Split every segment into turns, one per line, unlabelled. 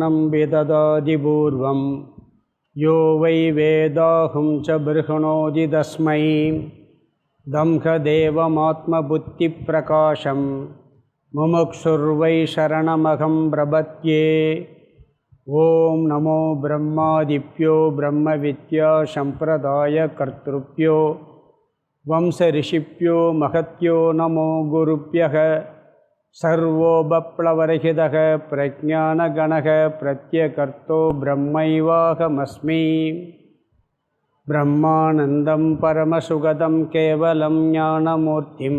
ब्रह्मणं विददादिपूर्वं यो वै वेदाहं च बृहणोति तस्मै दम्भदेवमात्मबुद्धिप्रकाशं मुमुक्षुर्वै शरणमहं प्रपद्ये। ओं नमो ब्रह्मादिभ्यो ब्रह्मविद्या संप्रदायकर्तृभ्यो वंशऋषिभ्यो महत्यो नमो गुरुभ्यः। सर्वोपप्लवरहितः प्रज्ञानगणः प्रत्यकर्तो ब्रह्मैवाहमस्मि। ब्रह्मानन्दं परमसुगतं केवलं ज्ञानमूर्तिं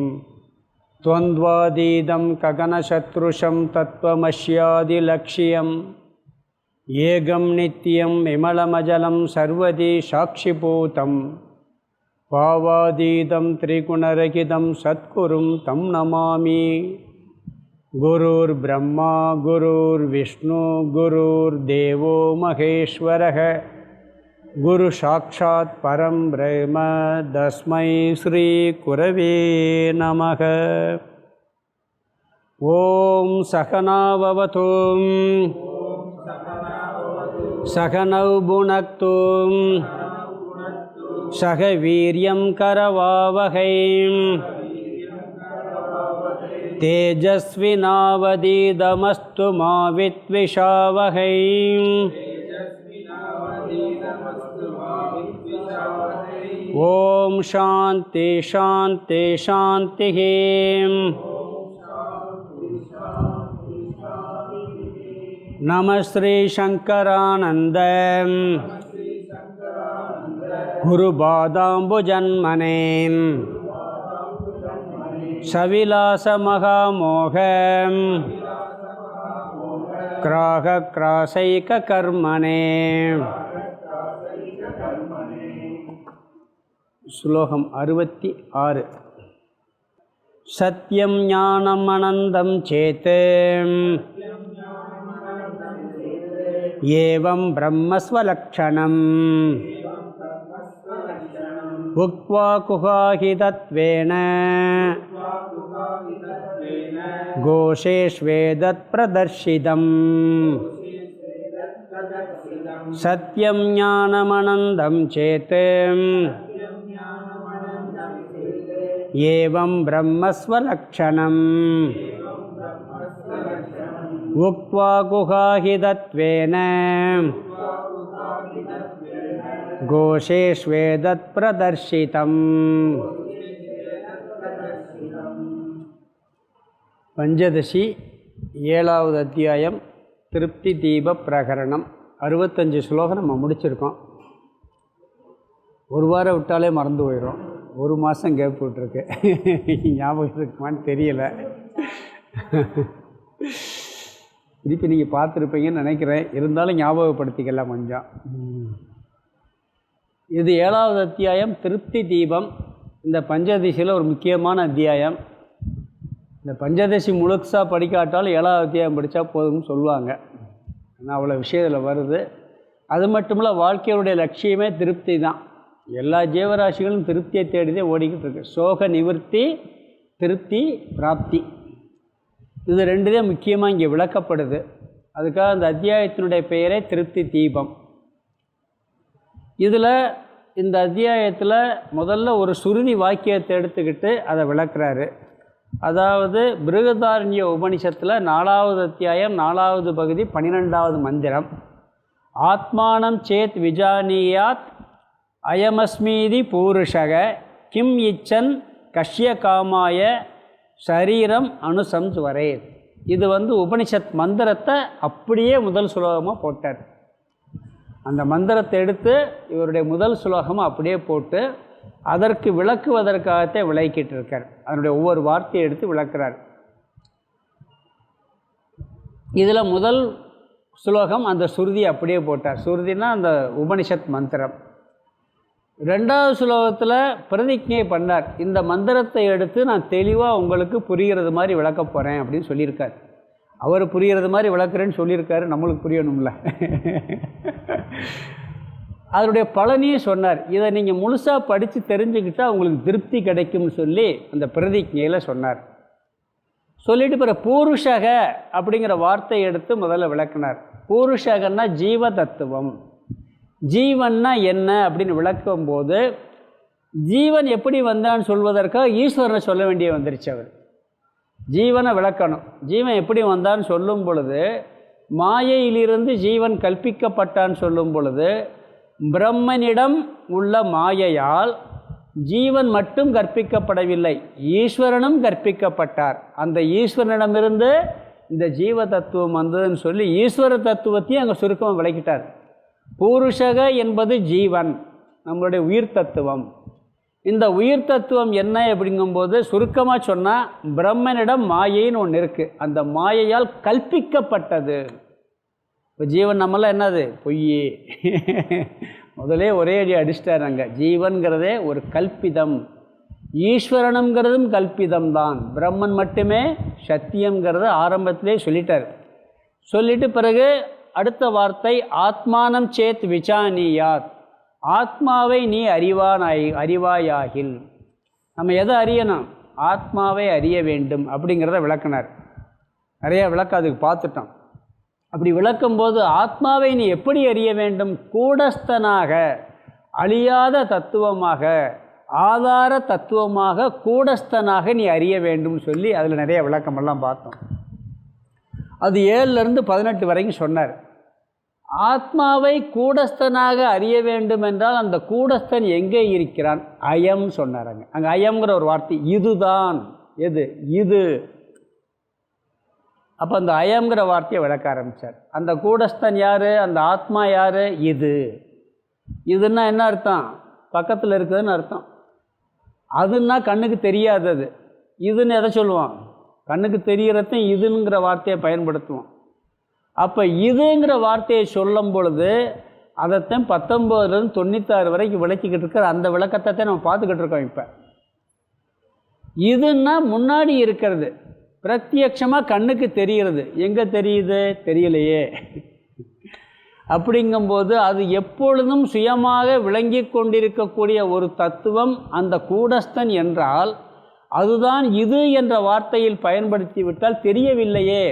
द्वन्द्वातीतं गगनसदृशं तत्त्वमस्यादिलक्ष्यम् एकं नित्यं विमलमजलं सर्वदी साक्षिभूतं भावातीतं त्रिगुणरहितं सद्गुरुं तं नमामि। गुरुर्ब्रह्मा गुरुर्विष्णु गुरुर्देवो महेश्वरः गुरुसाक्षात् परं ब्रह्म तस्मै श्रीगुरवे नमः। ॐ सहना भवतु सहनौ भुनक्तु सह वीर्यं करवावहै तेजस्विनावधीतमस्तु मा विद्विषावहै। ओम शांति शांति शांतिः। नमः श्री शंकरानंद गुरुपादाम्बुजन्मने सविलास महामोह ग्राहग्रासैक कर्मणे। श्लोकम 66। सत्यं ज्ञानम् अनन्तं चेत् एवं ब्रह्मस्वलक्षणम् उक्त्वा कुहाहितत्वेन घोषेष्वेतत्प्रदर्शितम्। सत्यं ज्ञानमनन्तं चेत् एवं ब्रह्मस्वलक्षणम् उक्त्वा गुहाहितत्वेन घोषेष्वेतत्प्रदर्शितम्। பஞ்சதசி 7வது அத்தியாயம் திருப்தி தீப பிரகரணம் 65 ஸ்லோகம் நம்ம முடிச்சிருக்கோம். ஒரு வாரம் விட்டாலே மறந்து போயிடும். ஒரு மாதம் கேப் விட்டுருக்கு. ஞாபகம் இருக்குமான்னு தெரியல. திருப்பி நீங்கள் பார்த்துருப்பீங்கன்னு நினைக்கிறேன். இருந்தாலும் ஞாபகப்படுத்திக்கலாம் கொஞ்சம். இது 7வது அத்தியாயம் திருப்தி தீபம். இந்த பஞ்சதசியில் ஒரு முக்கியமான அத்தியாயம். இந்த பஞ்சதசி முழுசாக படிக்காட்டாலும் 7வது அத்தியாயம் படித்தா போதும்னு சொல்லுவாங்க. ஆனால் அவ்வளோ விஷயம் இதில் வருது. அது மட்டும் இல்லை, வாழ்க்கையுடைய லட்சியமே திருப்தி தான். எல்லா ஜீவராசிகளும் திருப்தியை தேடிதே ஓடிக்கிட்டு இருக்கு. சோக நிவர்த்தி, திருப்தி, பிராப்தி, இது ரெண்டுதே முக்கியமாக இங்கே விளக்கப்படுது. அதுக்காக அந்த அத்தியாயத்தினுடைய பெயரே திருப்தி தீபம். இதில் இந்த அத்தியாயத்தில் முதல்ல ஒரு சுருதி வாக்கியத்தை எடுத்துக்கிட்டு அதை விளக்குறாரு. அதாவது பிருகதாரண்ய உபனிஷத்தில் 4வது அத்தியாயம் 4வது பகுதி 12வது மந்திரம். ஆத்மானம் சேத் விஜானியாத் அயமஸ்மீதி பூருஷக கிம் இச்சன் கஷ்ய காமாய சரீரம் அனுசம்ஸ்வரே. இது உபனிஷத் மந்திரத்தை அப்படியே முதல் சுலோகமாக போட்டார். அந்த மந்திரத்தை எடுத்து இவருடைய முதல் சுலோகமாக அப்படியே போட்டு அதற்கு விளக்குவதற்காகத்தே விளக்கிட்டு இருக்கார். அதனுடைய ஒவ்வொரு வார்த்தையை எடுத்து விளக்குறார். இதில் முதல் சுலோகம் அந்த சுருதி அப்படியே போட்டார். சுருதினா அந்த உபனிஷத் மந்திரம். 2வது சுலோகத்தில் பிரதிஜ்ஞை பண்ணார். இந்த மந்திரத்தை எடுத்து நான் தெளிவாக உங்களுக்கு புரிகிறது மாதிரி விளக்க போகிறேன் அப்படின்னு சொல்லியிருக்கார். அவர் புரிகிறது மாதிரி விளக்குறேன்னு சொல்லியிருக்காரு. நம்மளுக்கு புரியணும்ல. அதனுடைய பலனையும் சொன்னார். இதை நீங்கள் முழுசாக படித்து தெரிஞ்சுக்கிட்டால் உங்களுக்கு திருப்தி கிடைக்கும்னு சொல்லி அந்த பிரதிஜ்ஞையில் சொன்னார். சொல்லிட்டு பிற பூருஷக அப்படிங்கிற வார்த்தையை எடுத்து முதல்ல விளக்குனார். பூருஷகன்னா ஜீவ தத்துவம். ஜீவன்னா என்ன அப்படின்னு விளக்கும்போது ஜீவன் எப்படி வந்தான்னு சொல்வதற்காக ஈஸ்வரனை சொல்ல வேண்டிய வந்துருச்சு. அவர் ஜீவனை விளக்கணும். ஜீவன் எப்படி வந்தான்னு சொல்லும் பொழுது மாயையிலிருந்து ஜீவன் கற்பிக்கப்பட்டான்னு சொல்லும் பொழுது பிரம்மனிடம் உள்ள மாயையால் ஜீவன் மட்டும் கற்பிக்கப்படவில்லை, ஈஸ்வரனும் கற்பிக்கப்பட்டார். அந்த ஈஸ்வரனிடமிருந்து இந்த ஜீவ தத்துவம் வந்ததுன்னு சொல்லி ஈஸ்வர தத்துவத்தையும் அங்கே சுருக்கமாக விளக்கிட்டார். பூருஷக என்பது ஜீவன், நம்மளுடைய உயிர் தத்துவம். இந்த உயிர் தத்துவம் என்ன அப்படிங்கும்போது சுருக்கமாக சொன்னால் பிரம்மனிடம் மாயைன்னு ஒன்று இருக்குது. அந்த மாயையால் கற்பிக்கப்பட்டது. இப்போ ஜீவன் நம்மளாம் என்னது பொய். முதலே ஒரே அடி அடிச்சிட்டாருங்க. ஜீவன்கிறதே ஒரு கல்பிதம், ஈஸ்வரனுங்கிறதும் கல்பிதம் தான், பிரம்மன் மட்டுமே சத்தியங்கிறத ஆரம்பத்திலே சொல்லிட்டார். சொல்லிட்டு பிறகு அடுத்த வார்த்தை ஆத்மானம் சேத் விசானியாத், ஆத்மாவை நீ அறிவாயாகில். நம்ம எதை அறியணும்? ஆத்மாவை அறிய வேண்டும் அப்படிங்கிறத விளக்கினார். நிறைய விளக்கம் அதுக்கு பார்த்துட்டோம். அப்படி விளக்கும்போது ஆத்மாவை நீ எப்படி அறிய வேண்டும்? கூடஸ்தனாக, அழியாத தத்துவமாக, ஆதார தத்துவமாக, கூடஸ்தனாக நீ அறிய வேண்டும் சொல்லி அதில் நிறைய விளக்கமெல்லாம் பார்த்தோம். அது 7லேருந்து 18 வரைக்கும் சொன்னார். ஆத்மாவை கூடஸ்தனாக அறிய வேண்டும் என்றால் அந்த கூடஸ்தன் எங்கே இருக்கிறான்? அயம் சொன்னாருங்க. அங்கே அயம்ங்கிற ஒரு வார்த்தை, இதுதான். எது? இது. அப்போ அந்த அயம்ங்கிற வார்த்தையை விளக்க ஆரம்பித்தார். அந்த கூடஸ்தன் யார்? அந்த ஆத்மா யார்? இது. இதுன்னா என்ன அர்த்தம்? பக்கத்தில் இருக்குதுன்னு அர்த்தம். அதுன்னா கண்ணுக்கு தெரியாதது. இதுன்னு எதை சொல்லுவான்? கண்ணுக்கு தெரிகிறதையும் இதுங்கிற வார்த்தையை பயன்படுத்துவோம். அப்போ இதுங்கிற வார்த்தையை சொல்லும் பொழுது அதைத்தான் 19லேருந்து 96 வரைக்கும் விளக்கிக்கிட்டு இருக்கிற அந்த விளக்கத்தை தான் நம்ம பார்த்துக்கிட்டு இருக்கோம். இப்போ இதுன்னா முன்னாடி இருக்கிறது, பிரத்யட்சமாக கண்ணுக்கு தெரிகிறது. எங்கே தெரியுது? தெரியலையே. அப்படிங்கும்போது அது எப்பொழுதும் சுயமாக விளங்கி கொண்டிருக்கக்கூடிய ஒரு தத்துவம் அந்த கூடஸ்தன் என்றால் அதுதான் இது என்ற வார்த்தையில் பயன்படுத்திவிட்டால் தெரியவில்லையே,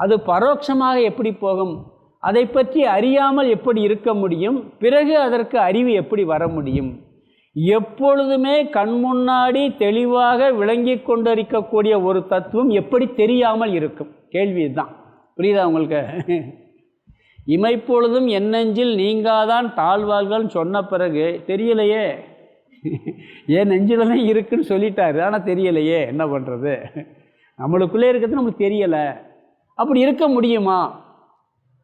அது பரோட்சமாக எப்படி போகும்? அதை பற்றி அறியாமல் எப்படி இருக்க முடியும்? பிறகு அதற்கு அறிவு எப்படி வர முடியும்? எப்பொழுதுமே கண்முன்னாடி தெளிவாக விளங்கி கொண்டிருக்கக்கூடிய ஒரு தத்துவம் எப்படி தெரியாமல் இருக்கும்? கேள்வி தான். புரியுதா உங்களுக்கு? இமைப்பொழுதும் என்னெஞ்சில் நீங்காதான் தாழ்வாள்கள்னு சொன்ன பிறகு தெரியலையே. ஏன் நெஞ்சில் தான் இருக்குன்னு சொல்லிட்டாரு, ஆனால் தெரியலையே, என்ன பண்ணுறது? நம்மளுக்குள்ளே இருக்கிறது நம்மளுக்கு தெரியலை. அப்படி இருக்க முடியுமா?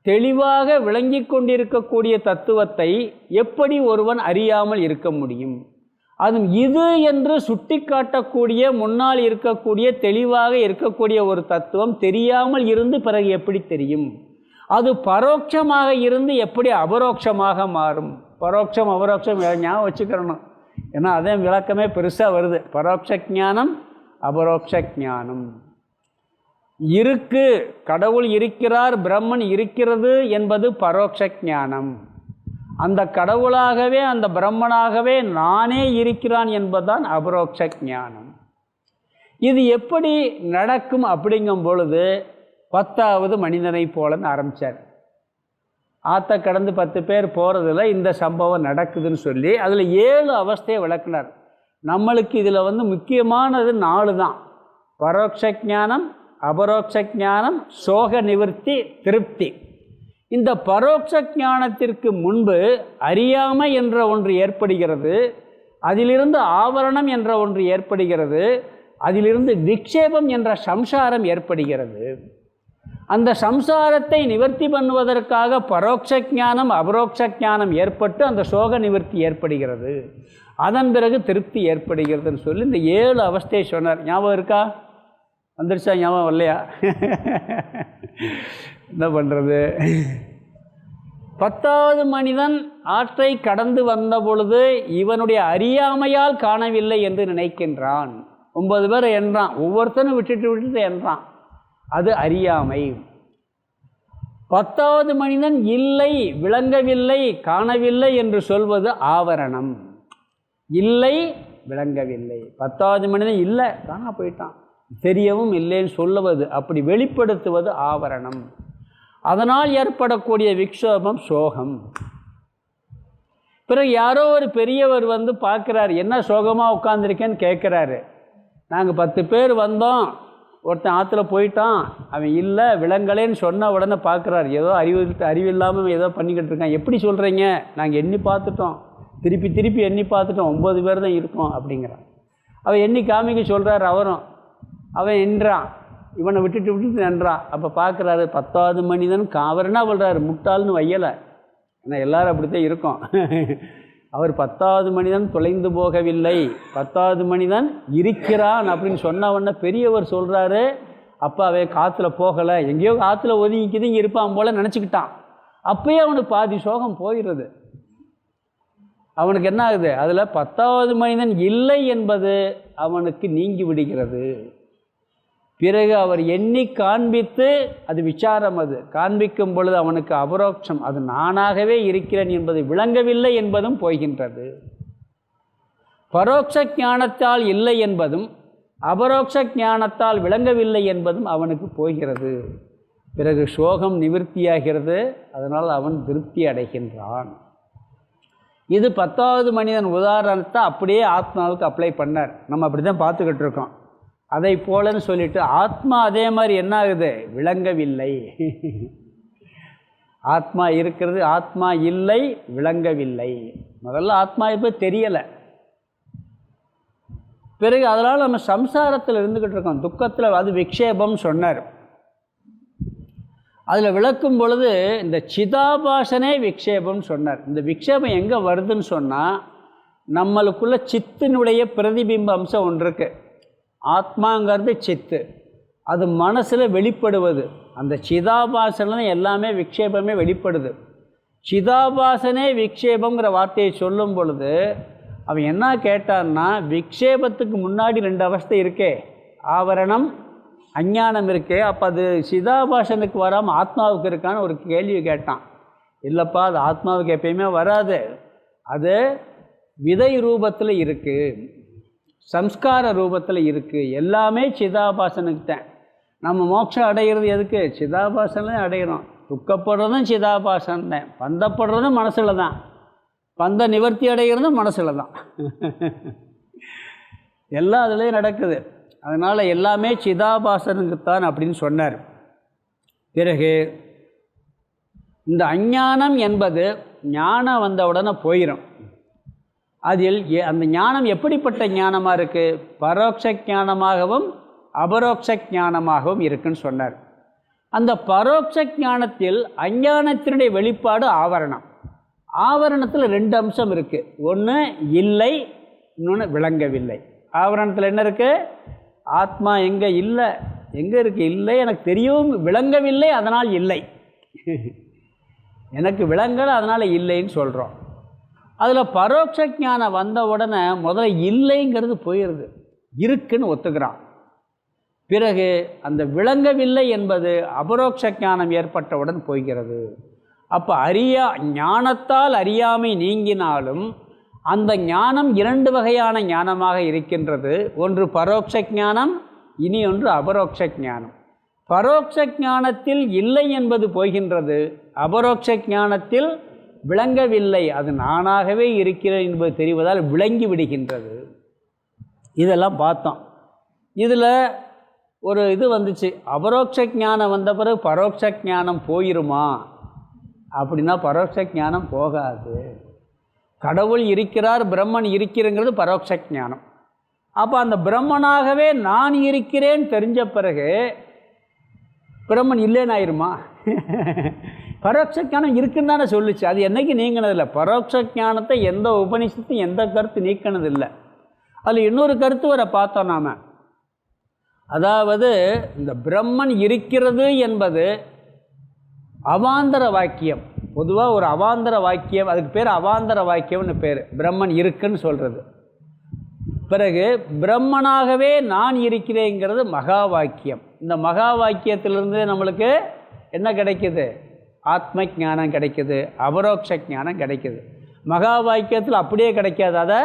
தெளிவாக விளங்கி கொண்டிருக்கக்கூடிய தத்துவத்தை எப்படி ஒருவன் அறியாமல் இருக்க முடியும்? அதுவும் இது என்று சுட்டி காட்டக்கூடிய முன்னால் இருக்கக்கூடிய தெளிவாக இருக்கக்கூடிய ஒரு தத்துவம் தெரியாமல் இருந்து பிறகு எப்படி தெரியும்? அது பரோட்சமாக இருந்து எப்படி அபரோட்சமாக மாறும்? பரோட்சம் அபரோட்சம் ஞாபகம் வச்சுக்கிறணும். ஏன்னா அதே விளக்கமே பெருசாக வருது. பரோட்ச ஞானம், அபரோக்ஷ ஞானம். இருக்கு, கடவுள் இருக்கிறார், பிரம்மன் இருக்கிறது என்பது பரோட்ச ஞானம். அந்த கடவுளாகவே அந்த பிரம்மனாகவே நானே இருக்கிறான் என்பதுதான் அபரோக்ஷ ஞானம். இது எப்படி நடக்கும் அப்படிங்கும் பொழுது 10வது மனிதனை போலன்னு ஆரம்பித்தார். ஆற்ற கடந்து 10 பேர் போகிறதுல இந்த சம்பவம் நடக்குதுன்னு சொல்லி அதில் 7 அவஸ்தையை விளக்குனார். நம்மளுக்கு இதில் முக்கியமானது 4 தான். பரோட்ச ஞானம், அபரோக்ஷ ஞானம், சோக நிவர்த்தி, திருப்தி. இந்த பரோட்ச ஞானத்திற்கு முன்பு அறியாமை என்ற ஒன்று ஏற்படுகிறது, அதிலிருந்து ஆவரணம் என்ற ஒன்று ஏற்படுகிறது, அதிலிருந்து விக்ஷேபம் என்ற சம்சாரம் ஏற்படுகிறது. அந்த சம்சாரத்தை நிவர்த்தி பண்ணுவதற்காக பரோட்ச ஞானம், அபரோக்ஷ ஞானம் ஏற்பட்டு அந்த சோக நிவர்த்தி ஏற்படுகிறது. அதன் பிறகு திருப்தி ஏற்படுகிறதுன்னு சொல்லி இந்த 7 அவஸ்தையை சொன்னார். ஞாபகம் இருக்கா? வந்துருச்சா? ஞாபகம் வரலையா? என்ன பண்ணுறது? 10வது மனிதன் ஆற்றை கடந்து வந்த பொழுது இவனுடைய அறியாமையால் காணவில்லை என்று நினைக்கின்றான். 9 பேர் என்றான், ஒவ்வொருத்தனும் விட்டுட்டு என்றான். அது அறியாமை. 10வது மனிதன் இல்லை, விளங்கவில்லை, காணவில்லை என்று சொல்வது ஆவரணம். இல்லை, விளங்கவில்லை. 10வது மனிதன் இல்லை, காணா போயிட்டான். தெரியவும் இல்லைன்னு சொல்லுவது, அப்படி வெளிப்படுத்துவது ஆவரணம். அதனால் ஏற்படக்கூடிய விக்ஷோபம் சோகம். பிறகு யாரோ ஒரு பெரியவர் வந்து பார்க்குறாரு, என்ன சோகமாக உட்காந்துருக்கேன்னு கேட்குறாரு. நாங்கள் 10 பேர் வந்தோம், ஒருத்தன் ஆற்றுல போயிட்டான், அவன் இல்லை விலங்கலேன்னு சொன்ன உடனே பார்க்குறாரு, ஏதோ அறிவில்லாமல் ஏதோ பண்ணிக்கிட்டு இருக்கான். எப்படி சொல்கிறீங்க? நாங்கள் எண்ணி பார்த்துட்டோம், திருப்பி எண்ணி பார்த்துட்டோம், 9 பேர் தான் இருக்கோம் அப்படிங்கிறான். அவன் எண்ணி காமிக்க சொல்கிறார். அவன் நின்றான், இவனை விட்டுட்டு நின்றான். அப்போ பார்க்குறாரு 10வது மனிதன். அவர் என்ன சொல்கிறாரு, முட்டாள்னு வையலை, ஏன்னா எல்லோரும் அப்படித்தான் இருக்கோம். அவர் 10வது மனிதன் தொலைந்து போகவில்லை, 10வது மனிதன் இருக்கிறான் அப்படின்னு சொன்ன உடனே பெரியவர் சொல்கிறாரு, அப்போ அவன் காற்றுல போகலை, எங்கேயோ காற்றுல ஒதுங்கிக்கிது இங்கே இருப்பான் போல நினச்சிக்கிட்டான். அப்போயே அவனுக்கு பாதி சோகம் போயிடுறது. அவனுக்கு என்ன ஆகுது, அதில் 10வது மனிதன் இல்லை என்பது அவனுக்கு நீங்கி விடுகிறது. பிறகு அவர் எண்ணி காண்பித்து, அது விசாரம், அது காண்பிக்கும் பொழுது அவனுக்கு அபரோக்ஷம், அது நானாகவே இருக்கிறேன் என்பது விளங்கவில்லை என்பதும் போகின்றது. பரோட்ச ஞானத்தால் இல்லை என்பதும் அபரோக்ஷ ஞானத்தால் விளங்கவில்லை என்பதும் அவனுக்கு போகிறது. பிறகு சோகம் நிவர்த்தியாகிறது, அதனால் அவன் திருப்தி அடைகின்றான். இது 10வது மனிதன் உதாரணத்தை அப்படியே ஆத்மாவுக்கு அப்ளை பண்ணார். நம்ம அப்படி தான் பார்த்துக்கிட்டு இருக்கோம். அதை போலன்னு சொல்லிட்டு ஆத்மா அதே மாதிரி என்ன ஆகுது, விளங்கவில்லை. ஆத்மா இருக்கிறது, ஆத்மா இல்லை, விளங்கவில்லை. முதல்ல ஆத்மா இப்போ தெரியலை. பிறகு அதனால் நம்ம சம்சாரத்தில் இருந்துக்கிட்டு இருக்கோம், துக்கத்தில். அது விக்ஷேபம் சொன்னார். அதில் விளக்கும் பொழுது இந்த சிதாபாசனே விக்ஷேபம்னு சொன்னார். இந்த விக்ஷேபம் எங்கே வருதுன்னு சொன்னால், நம்மளுக்குள்ள சித்தினுடைய பிரதிபிம்ப அம்சம் ஒன்று இருக்குது. ஆத்மாங்கிறது சித்து, அது மனசில் வெளிப்படுவது. அந்த சிதாபாசனை எல்லாமே விக்ஷேபமே வெளிப்படுது. சிதாபாசனே விக்ஷேபங்கிற வார்த்தையை சொல்லும் பொழுது அவன் என்ன கேட்டான்னா, விக்ஷேபத்துக்கு முன்னாடி 2 அவஸ்தை இருக்கே, ஆவரணம் அஞ்ஞானம் இருக்கே, அப்போ அது சிதாபாசனுக்கு வராமல் ஆத்மாவுக்கு இருக்கான்னு ஒரு கேள்வி கேட்டான். இல்லைப்பா, அது ஆத்மாவுக்கு எப்பயுமே வராது, அது விதை ரூபத்தில் இருக்குது, சம்ஸ்கார ரூபத்தில் இருக்குது. எல்லாமே சிதாபாசனுக்கு தான். நம்ம மோட்சம் அடைகிறது எதுக்கு? சிதாபாசனே அடைகிறோம். துக்கப்படுறதும் சிதாபாசன் தான், பந்தப்படுறதும் மனசில் தான், பந்த நிவர்த்தி அடைகிறதும் மனசில் தான். எல்லாம் அதுலேயும் நடக்குது. அதனால் எல்லாமே சிதாபாசனுக்குத்தான் அப்படின்னு சொன்னார். பிறகு இந்த அஞ்ஞானம் என்பது ஞானம் வந்த உடனே போயிடும். அதில் அந்த ஞானம் எப்படிப்பட்ட ஞானமாக இருக்குது? பரோட்ச ஞானமாகவும் அபரோக்ஷ ஞானமாகவும் இருக்குன்னு சொன்னார். அந்த பரோட்ச ஞானத்தில் அஞ்ஞானத்தினுடைய வெளிப்பாடு ஆவரணம். ஆவரணத்தில் 2 அம்சம் இருக்குது. ஒன்று இல்லை, இன்னொன்று விளங்கவில்லை. ஆவரணத்தில் என்ன இருக்குது? ஆத்மா எங்கே இல்லை, எங்கே இருக்குது? இல்லை, எனக்கு தெரியவும் விளங்கவில்லை, அதனால் இல்லை. எனக்கு விளங்கலை, அதனால் இல்லைன்னு சொல்கிறோம். அதில் பரோட்ச ஞானம் வந்த உடனே முதல்ல இல்லைங்கிறது போயிடுது, இருக்குன்னு ஒத்துக்கிறான். பிறகு அந்த விளங்கவில்லை என்பது அபரோக்ஷ ஞானம் ஏற்பட்டவுடன் போகிறது. அப்போ ஞானத்தால் அறியாமை நீங்கினாலும் அந்த ஞானம் 2 வகையான ஞானமாக இருக்கின்றது. ஒன்று பரோட்ச ஞானம், இனி ஒன்று அபரோக்ஷ ஞானம். பரோட்ச ஞானத்தில் இல்லை என்பது போகின்றது, அபரோக்ஷ ஞானத்தில் விளங்கவில்லை, அது நானாகவே இருக்கிறேன் என்பது தெரிவதால் விளங்கி விடுகின்றது. இதெல்லாம் பார்த்தோம். இதில் ஒரு இது வந்துச்சு, அபரோக்ஷ ஞானம் வந்த பிறகு பரோட்ச ஞானம் போயிருமா அப்படின்னா பரோட்ச ஞானம் போகாது. கடவுள் இருக்கிறார், பிரம்மன் இருக்கிறங்கிறது பரோட்ச ஞானம். அப்போ அந்த பிரம்மனாகவே நான் இருக்கிறேன் தெரிஞ்ச பிறகு பிரம்மன் இல்லைன்னு ஆயிருமா? பரோட்ச ஞானம் இருக்குன்னு தானே சொல்லிச்சு. அது என்றைக்கு நீங்கினதில்லை. பரோட்ச ஞானத்தை எந்த உபநிஷத்தும் எந்த கருத்து நீக்கினதில்லை. அதில் இன்னொரு கருத்து வர பார்த்தோம் நாம். அதாவது இந்த பிரம்மன் இருக்கிறது என்பது அவாந்தர வாக்கியம். பொதுவாக ஒரு அவாந்தர வாக்கியம், அதுக்கு பேர் அவாந்தர வாக்கியம்னு பேர். பிரம்மன் இருக்குன்னு சொல்கிறது. பிறகு பிரம்மனாகவே நான் இருக்கிறேங்கிறது மகா வாக்கியம். இந்த மகா வாக்கியத்திலிருந்து நம்மளுக்கு என்ன கிடைக்குது? ஆத்ம ஞானம் கிடைக்குது, அபரோக்ஷ ஞானம் கிடைக்குது. மகா வாக்கியத்தில் அப்படியே கிடைக்காது, அதை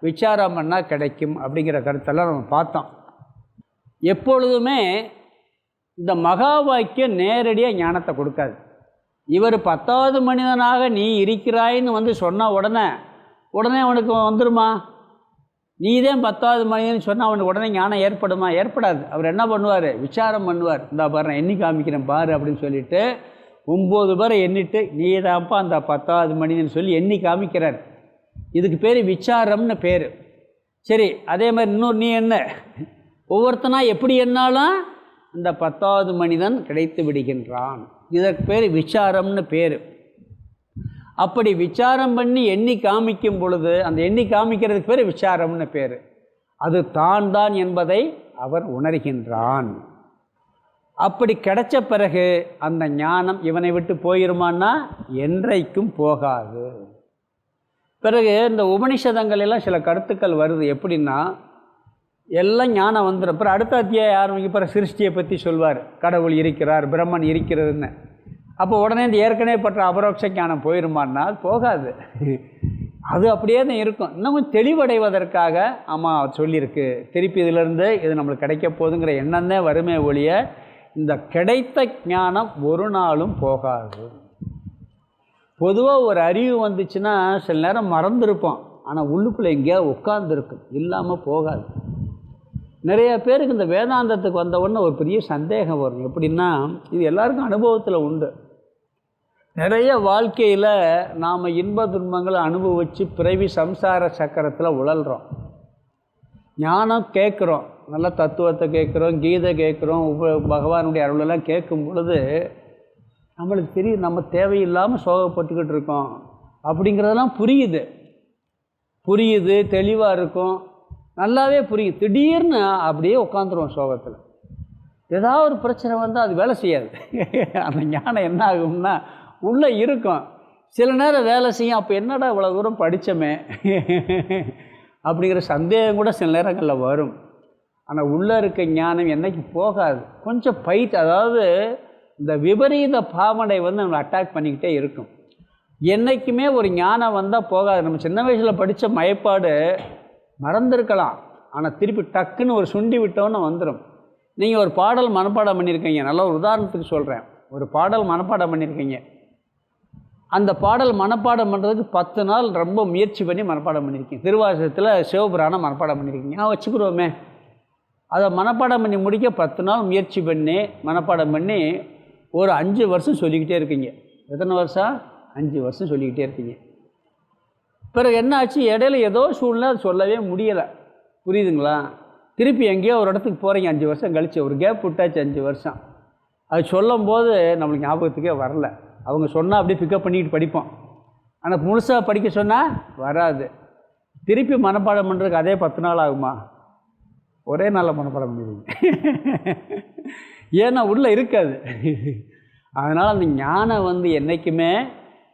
விசாரம் பண்ணால் கிடைக்கும் அப்படிங்கிற கருத்தெல்லாம் நம்ம பார்த்தோம். எப்பொழுதுமே இந்த மகா வாக்கியம் நேரடியாக ஞானத்தை கொடுக்காது. இவர் 10வது மனிதனாக நீ இருக்கிறாயின்னு வந்து சொன்ன உடனே அவனுக்கு வந்துடுமா? நீ தான் 10வது மனிதன் சொன்னால் அவனுக்கு உடனே ஞானம் ஏற்படுமா? ஏற்படாது. அவர் என்ன பண்ணுவார்? விசாரம் பண்ணுவார். இந்த பாரு எண்ணி காமிக்கிறேன் பாரு அப்படின்னு சொல்லிட்டு 9 பேரை எண்ணிட்டு நீ தான்ப்பா அந்த 10வது மனிதன் சொல்லி எண்ணி காமிக்கிறார். இதுக்கு பேர் விசாரம்னு பேர். சரி, அதே மாதிரி இன்னொரு நீ என்ன ஒவ்வொருத்தனா எப்படி என்னாலும் இந்த 10வது மனிதன் கிடைத்து விடுகின்றான். இதற்கு பேர் விசாரம்னு பேர். அப்படி விசாரம் பண்ணி எண்ணி காமிக்கும் பொழுது அந்த எண்ணி காமிக்கிறதுக்கு பேர் விசாரம்னு பேர். அது தான் என்பதை அவர் உணர்கின்றான். அப்படி கிடைச்ச பிறகு அந்த ஞானம் இவனை விட்டு போயிருமான்னா என்றைக்கும் போகாது. பிறகு இந்த உபனிஷதங்கள் எல்லாம் சில கருத்துக்கள் வருது. எப்படின்னா எல்லாம் ஞானம் வந்துடும். அப்புறம் அடுத்த அத்தியாயம் ஆரம்பிக்க பிறகு சிருஷ்டியை பற்றி சொல்வார். கடவுள் இருக்கிறார், பிரம்மன் இருக்கிறதுன்னு. அப்போ உடனே இந்த ஏற்கனவே பற்ற அபரோக்ஷ ஞானம் போயிருமான்னா போகாது. அது அப்படியே தான் இருக்கும். இன்னமும் தெளிவடைவதற்காக ஆமாம் சொல்லியிருக்கு, திருப்பி இதிலேருந்து இது நம்மளுக்கு கிடைக்க போகுதுங்கிற எண்ணம் தான் வருமே ஒழிய இந்த கிடைத்த ஞானம் ஒரு நாளும் போகாது. பொதுவாக ஒரு அறிவு வந்துச்சுன்னா சில நேரம் மறந்துருப்போம், ஆனால் உள்ளுக்குள்ளே எங்கேயாவது உட்கார்ந்துருக்கும், இல்லாமல் போகாது. நிறைய பேருக்கு இந்த வேதாந்தத்துக்கு வந்த உடனே ஒரு பெரிய சந்தேகம் வரும். எப்படின்னா இது எல்லாருக்கும் அனுபவத்தில் உண்டு. நிறைய வாழ்க்கையில் நாம் இன்ப துன்பங்களை அனுபவித்து பிறவி சம்சார சக்கரத்தில் உழல்றோம். ஞானம் கேட்குறோம், நல்ல தத்துவத்தை கேட்குறோம், கீதை கேட்குறோம், பகவானுடைய அருளெல்லாம் கேட்கும் பொழுது நம்மளுக்கு தெரியும் நம்ம தேவையில்லாமல் சோகப்பட்டுக்கிட்டு இருக்கோம் அப்படிங்கிறதெல்லாம் புரியுது, தெளிவாக இருக்கும், நல்லாவே புரியும். திடீர்னு அப்படியே உட்காந்துருவோம் சோகத்தில். ஏதாவது ஒரு பிரச்சனை வந்தால் அது வேலை செய்யாது. அந்த ஞானம் என்ன ஆகும்னா உள்ளே இருக்கும், சில நேரம் வேலை செய்யும். அப்போ என்னடா இவ்வளோ தூரம் படித்தோமே அப்படிங்கிற சந்தேகம் கூட சில நேரங்களில் வரும். ஆனால் உள்ளே இருக்க ஞானம் என்றைக்கு போகாது. கொஞ்சம் அதாவது இந்த விபரீத பாவனை வந்து நம்மளை அட்டாக் பண்ணிக்கிட்டே இருக்கும். என்றைக்குமே ஒரு ஞானம் வந்தால் போகாது. நம்ம சின்ன வயசில் படித்த மயப்பாடு மறந்துருக்கலாம், ஆனால் திருப்பி டக்குன்னு ஒரு சுண்டி விட்டோன்னு வந்துடும். நீங்கள் ஒரு பாடல் மனப்பாடம் பண்ணியிருக்கீங்க, நல்ல ஒரு உதாரணத்துக்கு சொல்கிறேன். ஒரு பாடல் மனப்பாடம் பண்ணியிருக்கீங்க. அந்த பாடல் மனப்பாடம் பண்ணுறதுக்கு 10 நாள் ரொம்ப முயற்சி பண்ணி மனப்பாடம் பண்ணியிருக்கீங்க. திருவாசகத்தில் சிவபுராணம் மனப்பாடம் பண்ணியிருக்கீங்க. வச்சுக்கிறோமே, அதை மனப்பாடம் பண்ணி முடிக்க 10 நாள் முயற்சி பண்ணி மனப்பாடம் பண்ணி ஒரு 5 வருஷம் சொல்லிக்கிட்டே இருக்கீங்க. எத்தனை வருஷம்? 5 வருஷம் சொல்லிக்கிட்டே இருக்கீங்க. பிறகு என்ன ஆச்சு? இடையில ஏதோ சூழ்நிலை அது சொல்லவே முடியலை. புரியுதுங்களா? திருப்பி எங்கேயோ ஒரு இடத்துக்கு போகிறீங்க, 5 வருஷம் கழிச்சு ஒரு கேப் விட்டாச்சு 5 வருஷம். அது சொல்லும் போது நம்மளுக்கு ஞாபகத்துக்கே வரல. அவங்க சொன்னால் அப்படியே பிக்கப் பண்ணிக்கிட்டு படிப்போம், ஆனால் முழுசாக படிக்க சொன்னால் வராது. திருப்பி மனப்பாடம் பண்ணுறதுக்கு அதே 10 நாள் ஆகுமா? ஒரே நாளில் மனப்பாடம் பண்ணிடுவீங்க. ஏன்னா உள்ளே இருக்காது. அதனால் அந்த ஞானம் வந்து என்றைக்குமே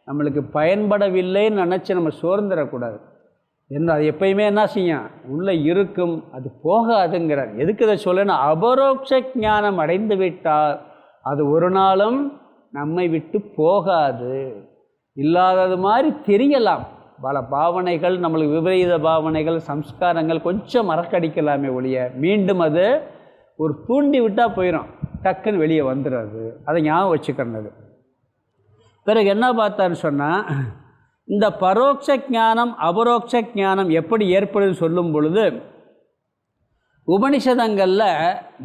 நம்மளுக்கு பயன்படவில்லைன்னு நினச்சி நம்ம சோர்ந்துடக்கூடாது. அது எப்பயுமே என்ன செய்யும்? உள்ளே இருக்கும், அது போகாதுங்கிறார். எதுக்கு இதை சொல்லணும்? அபரோக்ஷ ஞானம் அடைந்து விட்டால் அது ஒரு நாளும் நம்மை விட்டு போகாது. இல்லாதது மாதிரி தெரியலாம், பல பாவனைகள் நம்மளுக்கு விபரீத பாவனைகள் சம்ஸ்காரங்கள் கொஞ்சம் மறக்கடிக்கலாமே ஒழிய மீண்டும் அது ஒரு தூண்டி விட்டால் போயிடும், டக்குன்னு வெளியே வந்துடுறது. அதை ஞாபகம் வச்சுக்கிறது. பிறகு என்ன பார்த்தான்னு சொன்னால், இந்த பரோட்ச ஞானம் அபரோக்ஷ ஞானம் எப்படி ஏற்படுதுன்னு சொல்லும் பொழுது உபனிஷதங்களில்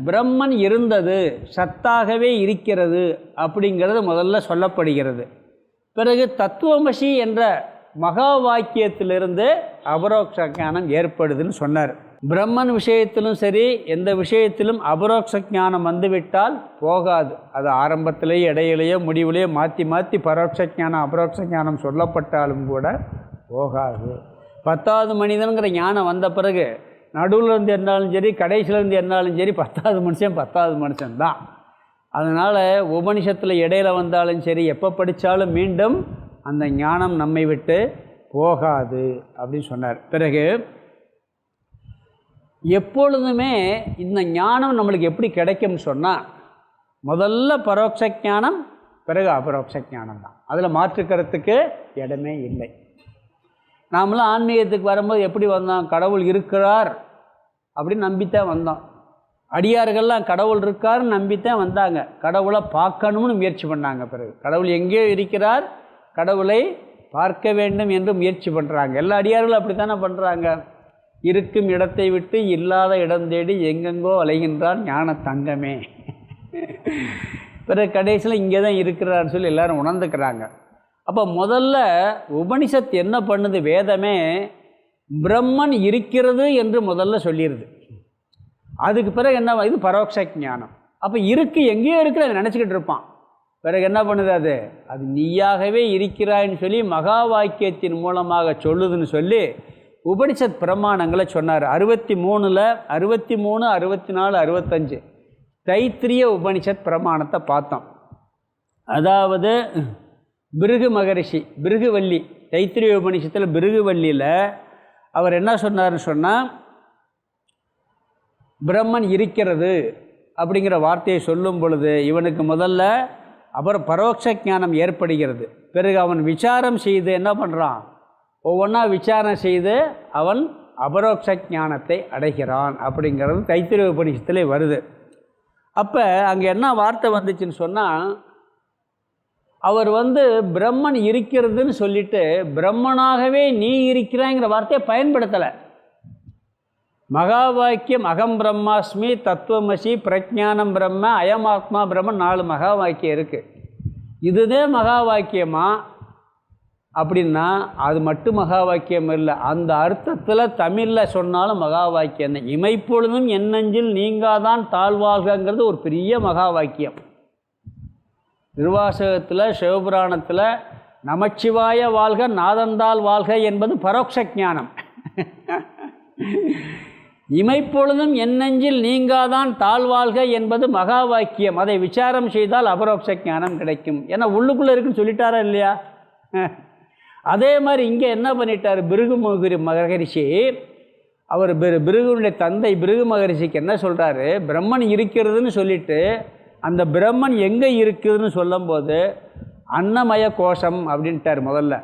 பிரம்மன் இருந்தது, சத்தாகவே இருக்கிறது அப்படிங்கிறது முதல்ல சொல்லப்படுகிறது. பிறகு தத்துவமசி என்ற மகா வாக்கியத்திலிருந்து அபரோக்ஷ ஞானம் ஏற்படுதுன்னு சொன்னார். பிரம்மன் விஷயத்திலும் சரி, எந்த விஷயத்திலும் அபரோக்ஷ ஞானம் வந்துவிட்டால் போகாது. அது ஆரம்பத்திலேயே இடையிலேயோ முடிவிலேயோ மாற்றி மாற்றி பரோட்ச ஞானம் அபரோக்ஷ ஞானம் சொல்லப்பட்டாலும் கூட போகாது. 10வது மனிதனுங்கிற ஞானம் வந்த பிறகு நடுவில் இருந்து இருந்தாலும் சரி, கடைசியிலேருந்து இருந்தாலும் சரி, 10வது மனுஷன் தான். அதனால் உபனிஷத்தில் இடையில வந்தாலும் சரி, எப்போ படித்தாலும் மீண்டும் அந்த ஞானம் நம்மை விட்டு போகாது அப்படின்னு சொன்னார். பிறகு எப்பொழுதுமே இந்த ஞானம் நம்மளுக்கு எப்படி கிடைக்கும்னு சொன்னால், முதல்ல பரோட்ச ஞானம், பிறகு அபரோக்ஷ ஞானம் தான். அதில் மாற்றுக்கிறதுக்கு இடமே இல்லை. நாமளும் ஆன்மீகத்துக்கு வரும்போது எப்படி வந்தோம்? கடவுள் இருக்கிறார் அப்படின்னு நம்பித்தான் வந்தோம். அடியார்கள்லாம் கடவுள் இருக்காருன்னு நம்பித்தான் வந்தாங்க. கடவுளை பார்க்கணும்னு முயற்சி பண்ணாங்க. பிறகு கடவுள் எங்கேயோ இருக்கிறார், கடவுளை பார்க்க வேண்டும் என்று முயற்சி பண்ணுறாங்க. எல்லா அடியார்களும் அப்படி தானே பண்ணுறாங்க. இருக்கும் இடத்தை விட்டு இல்லாத இடம் தேடி எங்கெங்கோ அலைகின்றான் ஞான தங்கமே. பிறகு கடைசியில் இங்கே தான் இருக்கிறான்னு சொல்லி எல்லோரும் உணர்ந்துக்கிறாங்க. அப்போ முதல்ல உபனிஷத் என்ன பண்ணுது, வேதமே பிரம்மன் இருக்கிறது என்று முதல்ல சொல்லிடுது. அதுக்கு பிறகு என்ன, இது பரோட்ச ஞானம். அப்போ எங்கேயோ இருக்கிற அதை நினச்சிக்கிட்டு இருப்பான். பிறகு என்ன பண்ணுது, அது நீயாகவே இருக்கிறாயின்னு சொல்லி மகா வாக்கியத்தின் மூலமாக சொல்லுதுன்னு சொல்லி உபனிஷத் பிரமாணங்களை சொன்னார். 63, 64, 65 தைத்திரிய உபனிஷத் பிரமாணத்தை பார்த்தோம். அதாவது பிருகு மகரிஷி, பிருகுவல்லி, தைத்திரிய உபனிஷத்தில் பிருகுவல்லியில் அவர் என்ன சொன்னார்னு சொன்னால், பிரம்மன் இருக்கிறது அப்படிங்கிற வார்த்தையை சொல்லும் பொழுது இவனுக்கு முதல்ல அப்புறம் பரோட்ச ஞானம் ஏற்படுகிறது. பிறகு அவன் விசாரம் செய்து என்ன பண்ணுறான், ஒவ்வொன்றா விசாரம் செய்து அவன் அபரோக்ஷ ஞானத்தை அடைகிறான் அப்படிங்கிறது தைத்திரிய உபனிஷத்திலே வருது. அப்போ அங்கே என்ன வார்த்தை வந்துச்சுன்னு சொன்னால், அவர் பிரம்மன் இருக்கிறதுன்னு சொல்லிட்டு பிரம்மனாகவே நீ இருக்கிறாங்கிற வார்த்தையை பயன்படுத்தலை. மகா வாக்கியம் அகம் பிரம்மாஸ்மி, தத்துவமசி, பிரஜானம் பிரம்ம, அயமாத்மா பிரம்மன் 4 மகா வாக்கியம் இருக்குது. இதுதே மகா வாக்கியமா அப்படின்னா அது மட்டும் மகா வாக்கியம் இல்லை, அந்த அர்த்தத்தில் தமிழில் சொன்னாலும் மகா வாக்கியம் தான். இமைப்பொழுதும் என்னஞ்சில் நீங்காதான் தாழ்வாழ்கிறது ஒரு பெரிய மகா வாக்கியம். திருவாசகத்தில் சிவபுராணத்தில் நமச்சிவாய வாழ்க நாதந்தால் வாழ்க என்பது பரோட்ச ஞானம். இமைப்பொழுதும் என்னஞ்சில் நீங்காதான் தாழ்வாழ்க என்பது மகா வாக்கியம். அதை விசாரம் செய்தால் அபரோக்ஷ ஞானம் கிடைக்கும். ஏன்னா உள்ளுக்குள்ளே இருக்குன்னு சொல்லிட்டாரா இல்லையா? அதே மாதிரி இங்கே என்ன பண்ணிட்டார் பிருகு மகரிஷி, அவர் பிருகுனுடைய தந்தை பிருகு மகரிஷிக்கு என்ன சொல்கிறாரு, பிரம்மன் இருக்கிறதுன்னு சொல்லிட்டு அந்த பிரம்மன் எங்கே இருக்குதுன்னு சொல்லும்போது அன்னமய கோஷம் அப்படின்ட்டார் முதல்ல.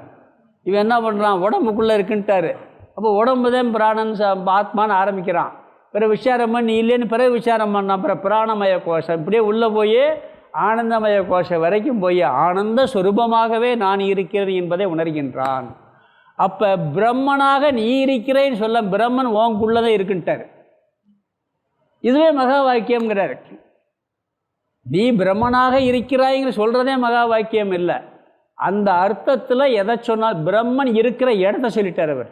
இவன் என்ன பண்ணுறான், உடம்புக்குள்ளே இருக்குன்ட்டார். அப்போ உடம்பு தான் பிராணன் ஆத்மான்னு ஆரம்பிக்கிறான். பிறகு விசாரம் பண்ணி இல்லைன்னு பிறகு விசாரம் பண்ணான். அப்புறம் பிராணமய கோஷம் இப்படியே உள்ளே போய் ஆனந்தமய கோஷம் வரைக்கும் போய் ஆனந்த சுரூபமாகவே நான் இருக்கிறேன் என்பதை உணர்கின்றான். அப்போ பிரம்மனாக நீ இருக்கிறேன்னு சொல்ல பிரம்மன் ஓங்குள்ளதான் இருக்குன்ட்டார். இதுவே மகா வாக்கியம்ங்கிறார். நீ பிரம்மனாக இருக்கிறாய்ங்கிற சொல்கிறதே மகா வாக்கியம் இல்லை. அந்த அர்த்தத்தில் எதை சொன்னால் பிரம்மன் இருக்கிற இடத்த சொல்லிட்டார் அவர்.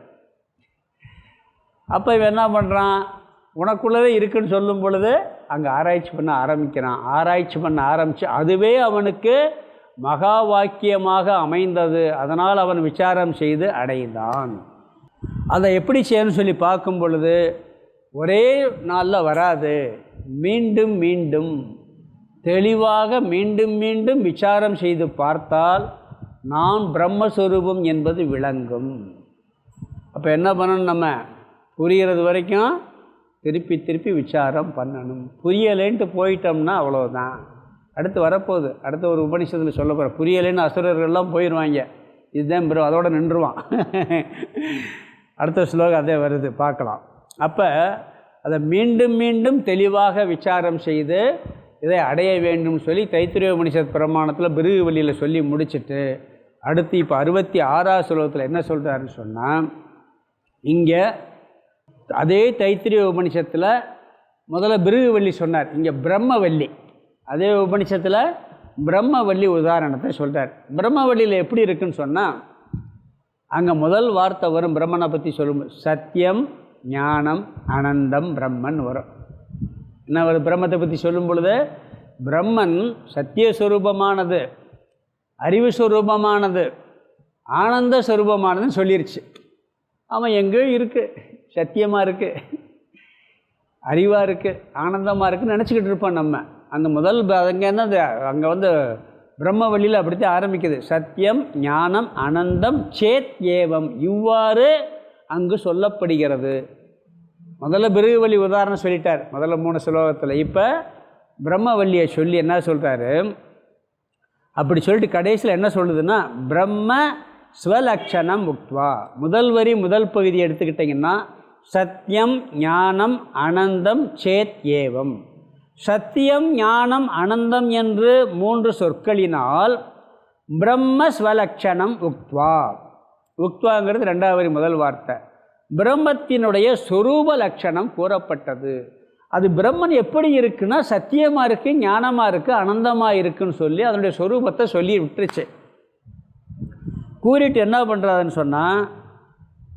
அப்போ இவன் என்ன பண்ணுறான், உனக்குள்ளதே இருக்குன்னு சொல்லும் பொழுது அங்கே ஆராய்ச்சி பண்ண ஆரம்பிக்கிறான். ஆராய்ச்சி பண்ண ஆரம்பித்து அதுவே அவனுக்கு மகா வாக்கியமாக அமைந்தது. அதனால் அவன் விசாரம் செய்து அடைந்தான். அதை எப்படி செய்யணும்னு சொல்லி பார்க்கும் பொழுது ஒரே நாளில் வராது. மீண்டும் மீண்டும் தெளிவாக மீண்டும் மீண்டும் விசாரம் செய்து பார்த்தால் நான் பிரம்மஸ்வரூபம் என்பது விளங்கும். அப்போ என்ன பண்ணணும், நம்ம புரிகிறது வரைக்கும் திருப்பி திருப்பி விசாரம் பண்ணணும். புரியலைன்ட்டு போயிட்டோம்னா அவ்வளோதான். அடுத்து வரப்போகுது, அடுத்த ஒரு உபனிஷத்தில் சொல்ல போகிற புரியலைன்னு அசுரர்கள்லாம் போயிடுவாங்க. இதுதான் ப்ரோ, அதோடு நின்றுவான். அடுத்த ஸ்லோகம் அதே வருது, பார்க்கலாம். அப்போ அதை மீண்டும் மீண்டும் தெளிவாக விசாரம் செய்து இதை அடைய வேண்டும் சொல்லி தைத்திரிய உபனிஷத் பிரமாணத்தில் பிருகுவல்லியில் சொல்லி முடிச்சுட்டு அடுத்து இப்போ 66ஆவது ஸ்லோகத்தில் என்ன சொல்கிறாருன்னு சொன்னால், இங்கே அதே தைத்திரிய உபனிஷத்தில் முதல்ல பிருகுவல்லி சொன்னார், இங்கே பிரம்மவல்லி. அதே உபனிஷத்தில் பிரம்மவல்லி உதாரணத்தை சொல்கிறார். பிரம்மவல்லியில் எப்படி இருக்குன்னு சொன்னால், அங்கே முதல் வார்த்தை வரும் பிரம்மனை பற்றி சொல்லும், சத்தியம் ஞானம் அனந்தம் பிரம்மன் வரும். என்ன வரும் பிரம்மத்தை பற்றி சொல்லும் பொழுது, பிரம்மன் சத்தியஸ்வரூபமானது, அறிவு ஸ்வரூபமானது, ஆனந்த ஸ்வரூபமானதுன்னு சொல்லிருச்சு. அவன் எங்கேயோ இருக்குது, சத்தியமாக இருக்குது, அறிவாக இருக்குது, ஆனந்தமாக இருக்குதுன்னு நினச்சிக்கிட்டு இருப்பான் நம்ம. அந்த முதல் அங்கே என்னது, அங்கே பிரம்மவல்லியில் அப்படித்தான் ஆரம்பிக்குது. சத்தியம் ஞானம் அனந்தம் சேத் ஏவம், இவ்வாறு அங்கு சொல்லப்படுகிறது. முதல்ல பிருகுவல்லி உதாரணம் சொல்லிட்டார் முதல்ல 3 ஸ்லோகத்தில். இப்போ பிரம்மவல்லியை சொல்லி என்ன சொல்கிறாரு, அப்படி சொல்லிட்டு கடைசியில் என்ன சொல்லுதுன்னா, பிரம்ம ஸ்வலக்ஷணம் உக்த்வா. முதல் வரி முதல் பகுதி எடுத்துக்கிட்டிங்கன்னா சத்தியம் ஞானம் அனந்தம் சேத் ஏவம். சத்தியம் ஞானம் அனந்தம் என்று 3 சொற்களினால் பிரம்ம ஸ்வலக்ஷணம் உக்த்வா. உக்த்வாங்கிறது 2வது வரி முதல் வார்த்தை. பிரம்மத்தினுடைய சொரூப லட்சணம் கூறப்பட்டது. அது பிரம்மன் எப்படி இருக்குன்னா சத்தியமாக இருக்குது, ஞானமாக இருக்குது, அனந்தமாக இருக்குன்னு சொல்லி அதனுடைய சொரூபத்தை சொல்லி விட்டுருச்சு. கூறிட்டு என்ன பண்ணுறாதுன்னு சொன்னால்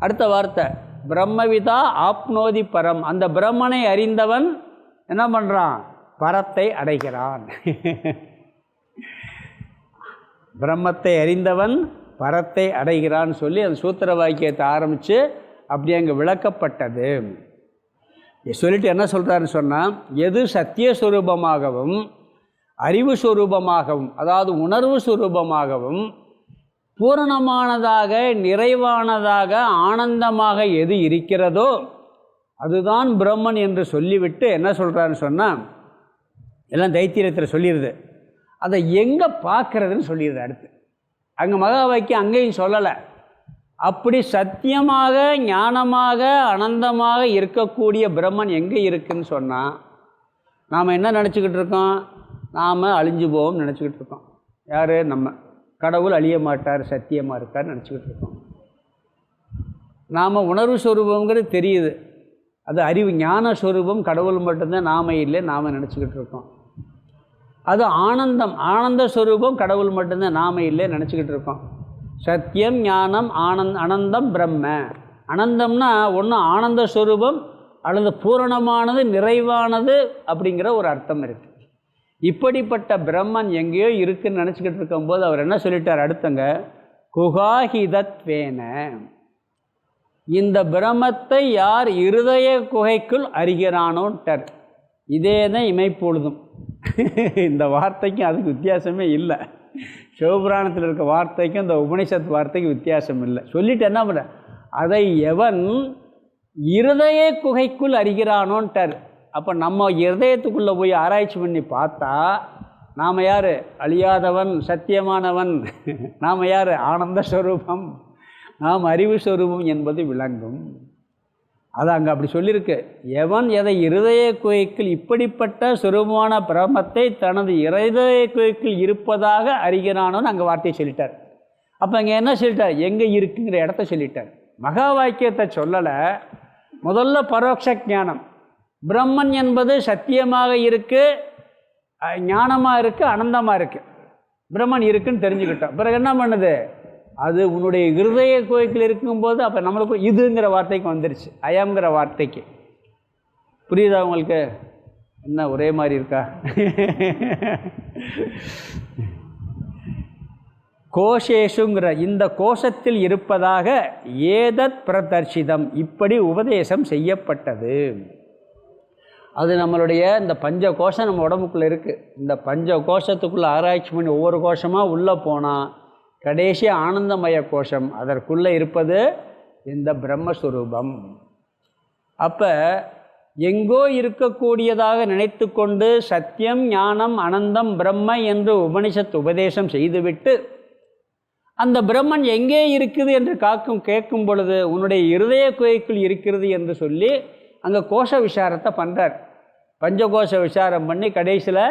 அடுத்த வார்த்தை பிரம்மவிதா ஆப்னோதி பரம். அந்த பிரம்மனை அறிந்தவன் என்ன பண்ணுறான்? பரத்தை அடைகிறான். பிரம்மத்தை அறிந்தவன் பரத்தை அடைகிறான்னு சொல்லி அந்த சூத்திர வாக்கியத்தை ஆரம்பித்து அப்படி அங்கே விளக்கப்பட்டது. சொல்லிட்டு என்ன சொல்கிறாருன்னு சொன்னால், எது சத்திய சுரூபமாகவும் அறிவு சுரூபமாகவும் அதாவது உணர்வு சுரூபமாகவும் பூரணமானதாக நிறைவானதாக ஆனந்தமாக எது இருக்கிறதோ அதுதான் பிரம்மன் என்று சொல்லிவிட்டு என்ன சொல்கிறாருன்னு சொன்னால், எல்லாம் தைத்திரியத்தில் சொல்லிடுது, அதை எங்கே பார்க்குறதுன்னு சொல்லிடுது. அடுத்து அங்கே மகா வாக்கியம் அங்கேயும் சொல்லலை. அப்படி சத்தியமாக ஞானமாக அனந்தமாக இருக்கக்கூடிய பிரம்மன் எங்கே இருக்குதுன்னு சொன்னால் நாம் என்ன நினச்சிக்கிட்டு இருக்கோம்? நாம் அழிஞ்சு போவோம் நினச்சிக்கிட்டு இருக்கோம். யார்? நம்ம. கடவுள் அழிய மாட்டார், சத்தியமாக இருக்கார் நினச்சிக்கிட்டு இருக்கோம். நாம் உணர்வு ஸ்வரூபங்கிறது தெரியுது, அது அறிவு ஞான ஸ்வரூபம், கடவுள் மட்டும்தான், நாம இல்லை, நாம் நினச்சிக்கிட்டு இருக்கோம். அது ஆனந்தம், ஆனந்த ஸ்வரூபம், கடவுள் மட்டும்தான், நாம இல்லை நினச்சிக்கிட்டு இருக்கோம். சத்தியம் ஞானம் அனந்தம் பிரம்ம. அனந்தம்னா ஒன்று ஆனந்த ஸ்வரூபம் அல்லது பூரணமானது நிறைவானது அப்படிங்கிற ஒரு அர்த்தம் இருக்குது. இப்படிப்பட்ட பிரம்மன் எங்கேயோ இருக்குன்னு நினச்சிக்கிட்டு இருக்கும்போது அவர் என்ன சொல்லிட்டார் அடுத்தங்க, குகாஹிதத்வேன. இந்த பிரம்மத்தை யார் இருதய குகைக்குள் அறிகிறானோன்ட்டார். இதே தான் இமைப்பொழுதும். இந்த வார்த்தைக்கும் அதுக்கு வித்தியாசமே இல்லை. சிவபுராணத்தில் இருக்க வார்த்தைக்கும் இந்த உபனிஷத் வார்த்தைக்கு வித்தியாசம் இல்லை. சொல்லிட்டு என்ன பண்ண, அதை எவன் இருதய குகைக்குள் அறிகிறானோன்ட்டார். அப்போ நம்ம இருதயத்துக்குள்ளே போய் ஆராய்ச்சி பண்ணி பார்த்தா நாம் யார்? அழியாதவன், சத்தியமானவன். நாம் யார்? ஆனந்த ஸ்வரூபம், நாம் அறிவு ஸ்வரூபம் என்பது விளங்கும். அது அங்கே அப்படி சொல்லியிருக்கு. எவன் எதை இருதய குகைக்குள் இப்படிப்பட்ட சுரூபமான பிரமத்தை தனது இருதய குகைக்குள் இருப்பதாக அறிகிறானோன்னு அங்கே வார்த்தையை சொல்லிட்டார். அப்போ அங்கே என்ன சொல்லிட்டார்? எங்கே இருக்குங்கிற இடத்த சொல்லிட்டார். மகா வாக்கியத்தை சொல்லலை. முதல்ல பரோட்ச ஞானம், பிரம்மன் என்பது சத்தியமாக இருக்குது, ஞானமாக இருக்குது, அனந்தமாக இருக்குது, பிரம்மன் இருக்குன்னு தெரிஞ்சுக்கிட்டோம். பிறகு என்ன பண்ணுது? அது உன்னுடைய இருதய கோயிலில் இருக்கும்போது அப்போ நம்மளுக்கு இதுங்கிற வார்த்தைக்கு வந்துருச்சு, அயம்ங்கிற வார்த்தைக்கு. புரியுதா உங்களுக்கு? என்ன ஒரே மாதிரி இருக்கா? கோஷேஷுங்கிற இந்த கோஷத்தில் இருப்பதாக ஏதத் பிரதர்ஷிதம், இப்படி உபதேசம் செய்யப்பட்டது. அது நம்மளுடைய இந்த பஞ்ச கோஷம் நம்ம உடம்புக்குள்ளே இருக்குது. இந்த பஞ்ச கோஷத்துக்குள்ளே ஆராய்ச்சி பண்ணி ஒவ்வொரு கோஷமாக உள்ளே போனால் கடைசி ஆனந்தமய கோஷம், அதற்குள்ளே இருப்பது இந்த பிரம்மஸ்வரூபம். அப்போ எங்கோ இருக்கக்கூடியதாக நினைத்து கொண்டு சத்தியம் ஞானம் அனந்தம் பிரம்ம என்று உபனிஷத் உபதேசம் செய்துவிட்டு அந்த பிரம்மன் எங்கே இருக்குது என்று கேட்கும் பொழுது உன்னுடைய இருதய குகைக்குள் இருக்கிறது என்று சொல்லி அங்கே கோஷ விசாரத்தை பண்ணுறார். பஞ்சகோஷ விசாரம் பண்ணி கடைசியில்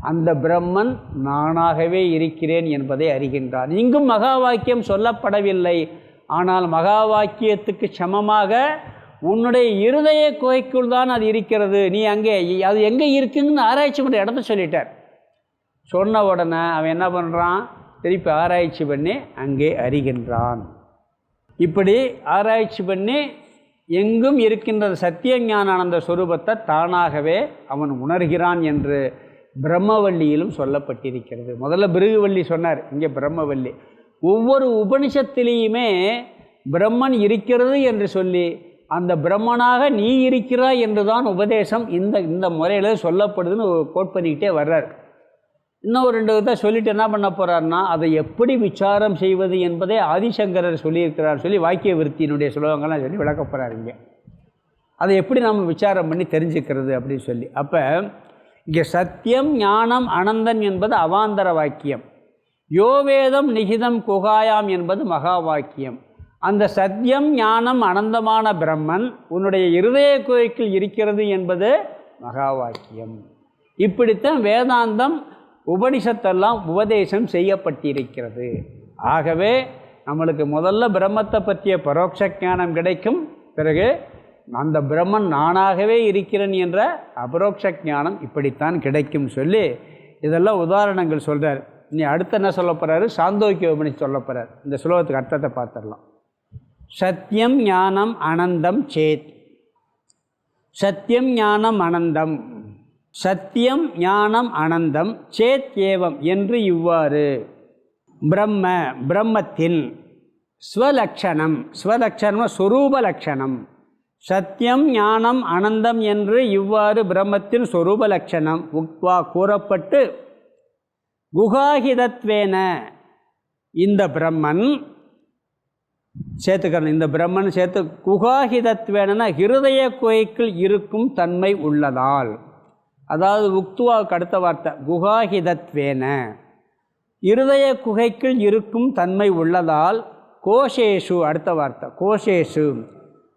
அந்த பிரம்மன் நானாகவே இருக்கிறேன் என்பதை அறிகின்றான். இங்கும் மகா வாக்கியம் சொல்லப்படவில்லை. ஆனால் மகா வாக்கியத்துக்கு சமமாக உன்னுடைய இருதய குகைக்குள் தான் அது இருக்கிறது, நீ அங்கே அது எங்கே இருக்குன்னு ஆராய்ச்சி பண்ணுற இடத்த சொல்லிட்டார். சொன்ன உடனே அவன் என்ன பண்ணுறான்? திருப்பி ஆராய்ச்சி பண்ணி அங்கே அறிகின்றான். இப்படி ஆராய்ச்சி பண்ணி எங்கும் இருக்கின்ற சத்திய ஞானானந்த ஸ்வரூபத்தை தானாகவே அவன் உணர்கிறான் என்று பிரம்மவல்லியிலும் சொல்லப்பட்டிருக்கிறது. முதல்ல பிருகுவல்லி சொன்னார், இங்கே பிரம்மவல்லி. ஒவ்வொரு உபனிஷத்திலேயுமே பிரம்மன் இருக்கிறது என்று சொல்லி அந்த பிரம்மனாக நீ இருக்கிறாய் என்று தான் உபதேசம் இந்த முறையில் சொல்லப்படுதுன்னு கோட் பண்ணிக்கிட்டே வர்றார். இன்னும் ஒரு 2 விதத்தை சொல்லிட்டு என்ன பண்ண போகிறார்னா, அதை எப்படி விசாரம் செய்வது என்பதை ஆதிசங்கரர் சொல்லியிருக்கிறார் சொல்லி வாக்கிய விருத்தியினுடைய சுலோகங்கள்லாம் சொல்லி விளக்க போகிறார். இங்கே அதை எப்படி நம்ம விசாரம் பண்ணி தெரிஞ்சுக்கிறது அப்படின்னு சொல்லி. அப்போ இங்கே சத்தியம் ஞானம் அனந்தன் என்பது அவாந்தர வாக்கியம், யோவேதம் நிகிதம் குகாயாம் என்பது மகா வாக்கியம். அந்த சத்தியம் ஞானம் அனந்தமான பிரம்மன் உன்னுடைய இருதய குகைக்குள் இருக்கிறது என்பது மகா வாக்கியம். இப்படித்தான் வேதாந்தம் உபனிஷத்தெல்லாம் உபதேசம் செய்யப்பட்டிருக்கிறது. ஆகவே நம்மளுக்கு முதல்ல பிரம்மத்தை பற்றிய பரோட்ச ஞானம் கிடைக்கும். பிறகு அந்த பிரம்மன் நானாகவே இருக்கிறேன் என்ற அபரோக்ஷ ஞானம் இப்படித்தான் கிடைக்கும் சொல்லி இதெல்லாம் உதாரணங்கள் சொல்கிறார். இனி அடுத்து என்ன சொல்ல போகிறாரு? சாந்தோக்கிய உபனிஷத் சொல்ல போகிறார். இந்த ஸ்லோகத்துக்கு அர்த்தத்தை பார்த்துடலாம். சத்தியம் ஞானம் அனந்தம் சேத். சத்தியம் ஞானம் அனந்தம். சத்தியம் ஞானம் அனந்தம் சேத் ஏவம் என்று இவ்வாறு பிரம்மத்தின் ஸ்வலக்ஷணம், ஸ்வலக்ஷணம் ஸ்வரூப லக்ஷணம், சத்தியம் ஞானம் அனந்தம் என்று இவ்வாறு பிரம்மத்தின் ஸ்வரூப லக்ஷணம் உக்வா கூறப்பட்டு குகாஹிதத்வேன இந்த பிரம்மன் சேர்த்துக்கிறேன். இந்த பிரம்மன் சேர்த்து குகாஹிதத்வேன ஹிருதய குகைக்குள் இருக்கும் தன்மை உள்ளதால், அதாவது உக்துவாவுக்கு அடுத்த வார்த்தை குகாஹிதத்வேன இருதய குகைக்குள் இருக்கும் தன்மை உள்ளதால், கோஷேஷு அடுத்த வார்த்தை கோஷேஷு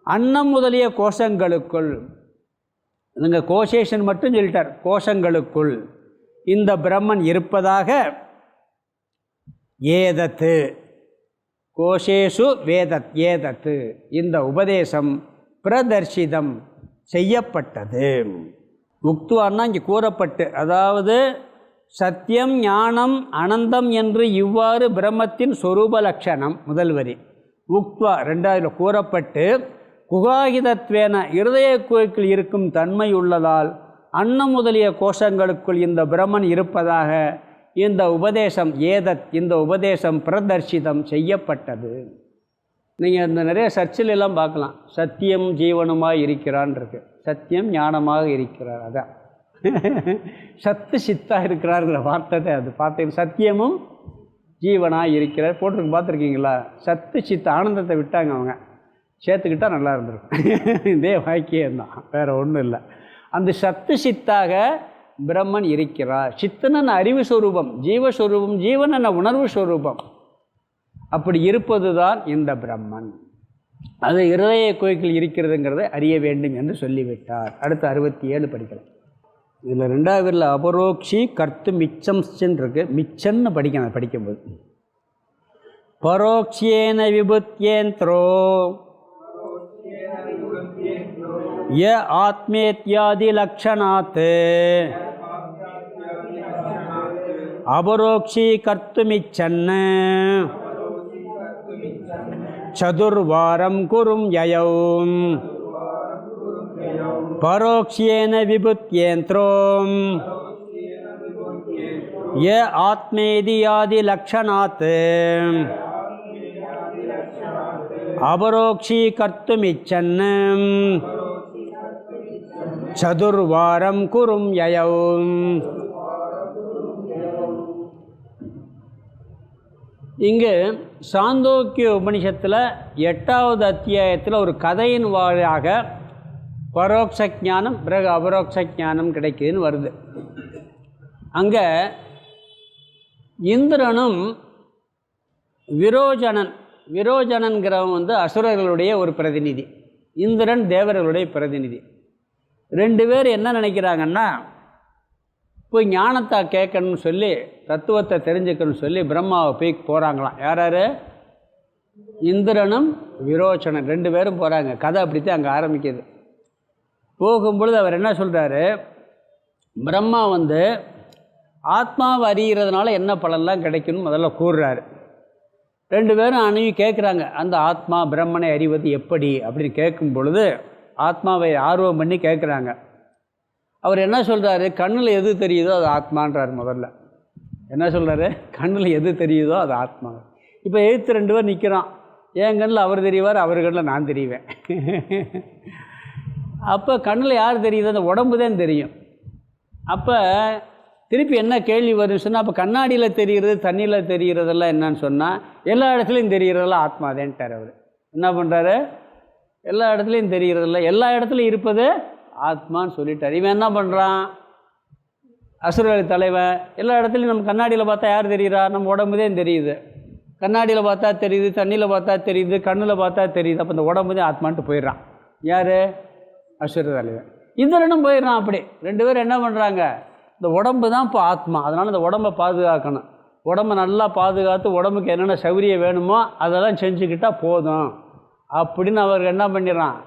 அன்னம் முதலிய கோஷங்களுக்குள், இவங்க கோஷேஷன் மட்டும் சொல்லிட்டார், கோஷங்களுக்குள் இந்த பிரம்மன் இருப்பதாக ஏதத்து கோஷேஷு வேதத் ஏதத்து இந்த உபதேசம் பிரதர்ஷிதம் செய்யப்பட்டது. உக்துவான்னா இங்கே கூறப்பட்டு, அதாவது சத்தியம் ஞானம் அனந்தம் என்று இவ்வாறு பிரம்மத்தின் சொரூப லட்சணம் முதல் வரி, உக்துவா ரெண்டாவது கூறப்பட்டு குகாகிதத்வேன இருதய குகைக்குள் இருக்கும் தன்மை உள்ளதால் அன்னம் முதலிய கோஷங்களுக்குள் இந்த பிரம்மன் இருப்பதாக இந்த உபதேசம் ஏதத் இந்த உபதேசம் பிரதர்ஷிதம் செய்யப்பட்டது. நீங்கள் இந்த நிறைய சர்ச்சில் எல்லாம் பார்க்கலாம், சத்தியம் ஜீவனுமாக இருக்கிறான் இருக்கு, சத்தியம் ஞானமாக இருக்கிறார், அதான் சத்து சித்தாக இருக்கிறாருங்கிற வார்த்தை அது பார்த்தீங்க. சத்தியமும் ஜீவனாக இருக்கிறார் போட்டிருக்கு, பார்த்துருக்கீங்களா? சத்து சித்த ஆனந்தத்தை விட்டாங்க அவங்க, சேர்த்துக்கிட்டால் நல்லா இருந்திருக்கும். இதே வாக்கியம்தான், வேறு ஒன்றும் இல்லை. அந்த சத்து சித்தாக பிரம்மன் இருக்கிறார். சித்தன அறிவு ஸ்வரூபம், ஜீவஸ்வரூபம், ஜீவன உணர்வு ஸ்வரூபம். அப்படி இருப்பது தான் இந்த பிரம்மன். அது இருதய குகைக்குள் இருக்கிறதுங்கிறத அறிய வேண்டும் என்று சொல்லிவிட்டார். அடுத்து 67 படிக்கலாம். இதில் ரெண்டாவதுல அபரோக்ஷி கர்த்து மிச்சம் இருக்கு, மிச்சன்னு படிக்கணும். படிக்கும்போது பரோக்ஷேன விபுத்யேந்திரோ ய ஆத்மேத்யாதி லக்ஷணாத் அபரோக்ஷி கர்த்துமிச்சன் சதுர்வாரம் குரும் யயௌம் பரோக்ஷேன விபுத்யேந்திரோம் ய ஆத்மேதியாதி லக்ஷணாத் அபரோக்ஷி கர்த்துமிச்சன் சதுர்வாரம் குரும் யயௌம். இங்கு சாந்தோக்கிய உபனிஷத்தில் 8வது அத்தியாயத்தில் ஒரு கதையின் வாயிலாக பரோட்ச ஞானம் பிறகு அபரோக்ஷ ஞானம் கிடைக்குதுன்னு வருது. அங்கே இந்திரனும் விரோஜனன்கிறவன் அசுரர்களுடைய ஒரு பிரதிநிதி, இந்திரன் தேவர்களுடைய பிரதிநிதி. 2 பேர் என்ன நினைக்கிறாங்கன்னா, போய் ஞானத்தை கேட்கணும்னு சொல்லி தத்துவத்தை தெரிஞ்சுக்கணும்னு சொல்லி பிரம்மாவை போய் போகிறாங்களாம். யார்? இந்திரனும் விரோச்சனன் 2 பேரும் போகிறாங்க. கதை அப்படித்தான் அங்கே ஆரம்பிக்குது. போகும்பொழுது அவர் என்ன சொல்கிறாரு, பிரம்மா ஆத்மாவை அறிகிறதுனால என்ன பலன்லாம் கிடைக்குன்னு முதல்ல கூறுறாரு. 2 பேரும் அணுகி கேட்குறாங்க, அந்த ஆத்மா பிரம்மனை அறிவது எப்படி அப்படின்னு கேட்கும் பொழுது ஆத்மாவை ஆர்வம் பண்ணி கேட்குறாங்க. அவர் என்ன சொல்கிறாரு, கண்ணில் எது தெரியுதோ அது ஆத்மான்றார். முதல்ல என்ன சொல்கிறாரு, கண்ணில் எது தெரியுதோ அது ஆத்மா. இப்போ எதிர்த்து 2 பேர் நிற்கிறான், என் கண்ணில் அவர் தெரிவார், அவர் கண்ணில் நான் தெரிவேன். அப்போ கண்ணில் யார் தெரியுது, அந்த உடம்பு தான் தெரியும். அப்போ திருப்பி என்ன கேள்வி வரும்னு சொன்னால், அப்போ கண்ணாடியில் தெரிகிறது தண்ணியில் தெரிகிறதெல்லாம் என்னன்னு சொன்னால், எல்லா இடத்துலையும் தெரிகிறதெல்லாம் ஆத்மாதேன்ட்டார். அவர் என்ன பண்ணுறாரு, எல்லா இடத்துலையும் தெரிகிறதில்ல, எல்லா இடத்துலையும் இருப்பது ஆத்மான்னு சொல்லிட்டார். இவன் என்ன பண்ணுறான், அசுரர்கள் தலைவன், எல்லா இடத்துலையும் நம்ம கண்ணாடியில் பார்த்தா யார் தெரிகிறா, நம்ம உடம்புதான் தெரியுது. கண்ணாடியில் பார்த்தா தெரியுது, தண்ணியில் பார்த்தா தெரியுது, கண்ணில் பார்த்தா தெரியுது. அப்போ இந்த உடம்பு தான் ஆத்மான்ட்டு போயிடுறான். யார்? அசுர தலைவன். இந்திரனும் போயிடுறான். அப்படி 2 பேரும் என்ன பண்ணுறாங்க, இந்த உடம்பு தான் இப்போ ஆத்மா, அதனால் இந்த உடம்பை பாதுகாக்கணும். உடம்பை நல்லா பாதுகாத்து உடம்புக்கு என்னென்ன சௌகரியம் வேணுமோ அதெல்லாம் செஞ்சுக்கிட்டால் போதும் அப்படின்னு அவருக்கு என்ன பண்ணிடுறான்,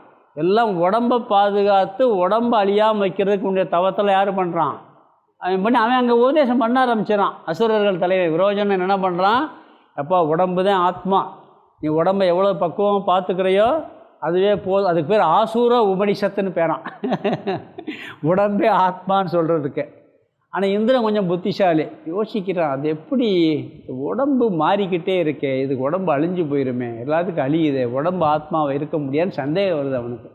எல்லாம் உடம்பை பாதுகாத்து உடம்பை அழியாமல் வைக்கிறதுக்கு உடைய தவத்தில் யார் பண்ணுறான், அவன் பண்ணி அவன் அங்கே உபதேசம் பண்ண ஆரம்பிச்சிடான். அசுரர்கள் தலைவர் விரோஜனன் என்ன பண்ணுறான், அப்போ உடம்பு தான் ஆத்மா, நீ உடம்பை எவ்வளோ பக்குவமாக பார்த்துக்கிறையோ அதுவே போதும். அதுக்கு பேர் ஆசூர உபனிஷத்துன்னு பேரான், உடம்பே ஆத்மான்னு சொல்கிறதுக்கு. ஆனால் இந்திரன் கொஞ்சம் புத்திசாலி, யோசிக்கிறான், அது எப்படி உடம்பு மாறிக்கிட்டே இருக்கே, இதுக்கு உடம்பு அழிஞ்சு போயிருமே, எல்லாத்துக்கும் அழியுது, உடம்பு ஆத்மாவை இருக்க முடியாதுன்னு சந்தேகம் வருது அவனுக்கு.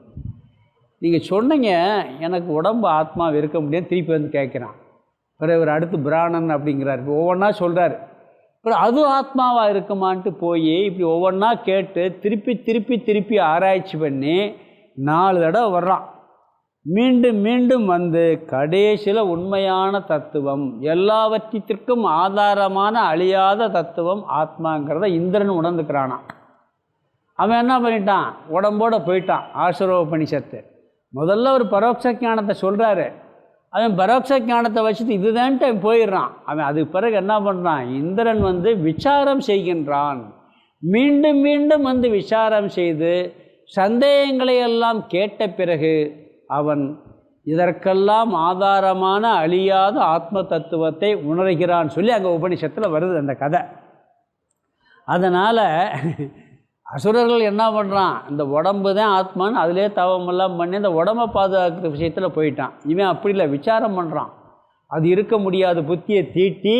நீங்கள் சொன்னீங்க எனக்கு உடம்பு ஆத்மாவை இருக்க முடியாது, திருப்பி வந்து கேட்குறான். பிறகு ஒரு அடுத்து பிராணன் அப்படிங்கிறார், இப்போ ஒவ்வொன்றா சொல்கிறார். அப்புறம் அது ஆத்மாவாக இருக்குமான்ட்டு போய் இப்படி ஒவ்வொன்றா கேட்டு திருப்பி திருப்பி திருப்பி ஆராய்ச்சி பண்ணி 4 தடவை வர்றான். மீண்டும் மீண்டும் வந்து கடைசியில் உண்மையான தத்துவம், எல்லாவற்றிற்கும் ஆதாரமான அழியாத தத்துவம் ஆத்மாங்கிறத இந்திரன் உணர்ந்துக்கிறானா. அவன் என்ன பண்ணிட்டான், உடம்போடு போயிட்டான். ஆசுரோபனிஷத்து முதல்ல ஒரு பரோட்ச ஞானத்தை சொல்கிறாரு, அவன் பரோட்ச ஞானத்தை வச்சுட்டு இதுதான்ட்டு அவன் போயிடுறான். அவன் அதுக்கு பிறகு என்ன பண்ணுறான், இந்திரன் வந்து விசாரம் செய்கின்றான். மீண்டும் மீண்டும் வந்து விசாரம் செய்து சந்தேகங்களை எல்லாம் கேட்ட பிறகு அவன் இதற்கெல்லாம் ஆதாரமான அழியாத ஆத்ம தத்துவத்தை உணர்கிறான் சொல்லி அங்கே உபனிஷத்தில் வருது அந்த கதை. அதனால் அசுரர்கள் என்ன பண்ணுறான், இந்த உடம்பு தான் ஆத்மான்னு அதிலே தவமெல்லாம் பண்ணி இந்த உடம்பை பாதுகாக்கிற விஷயத்தில் போயிட்டான். இவன் அப்படி இல்லை, விசாரம் பண்ணுறான். அது இருக்க முடியாது, புத்தியை தீட்டி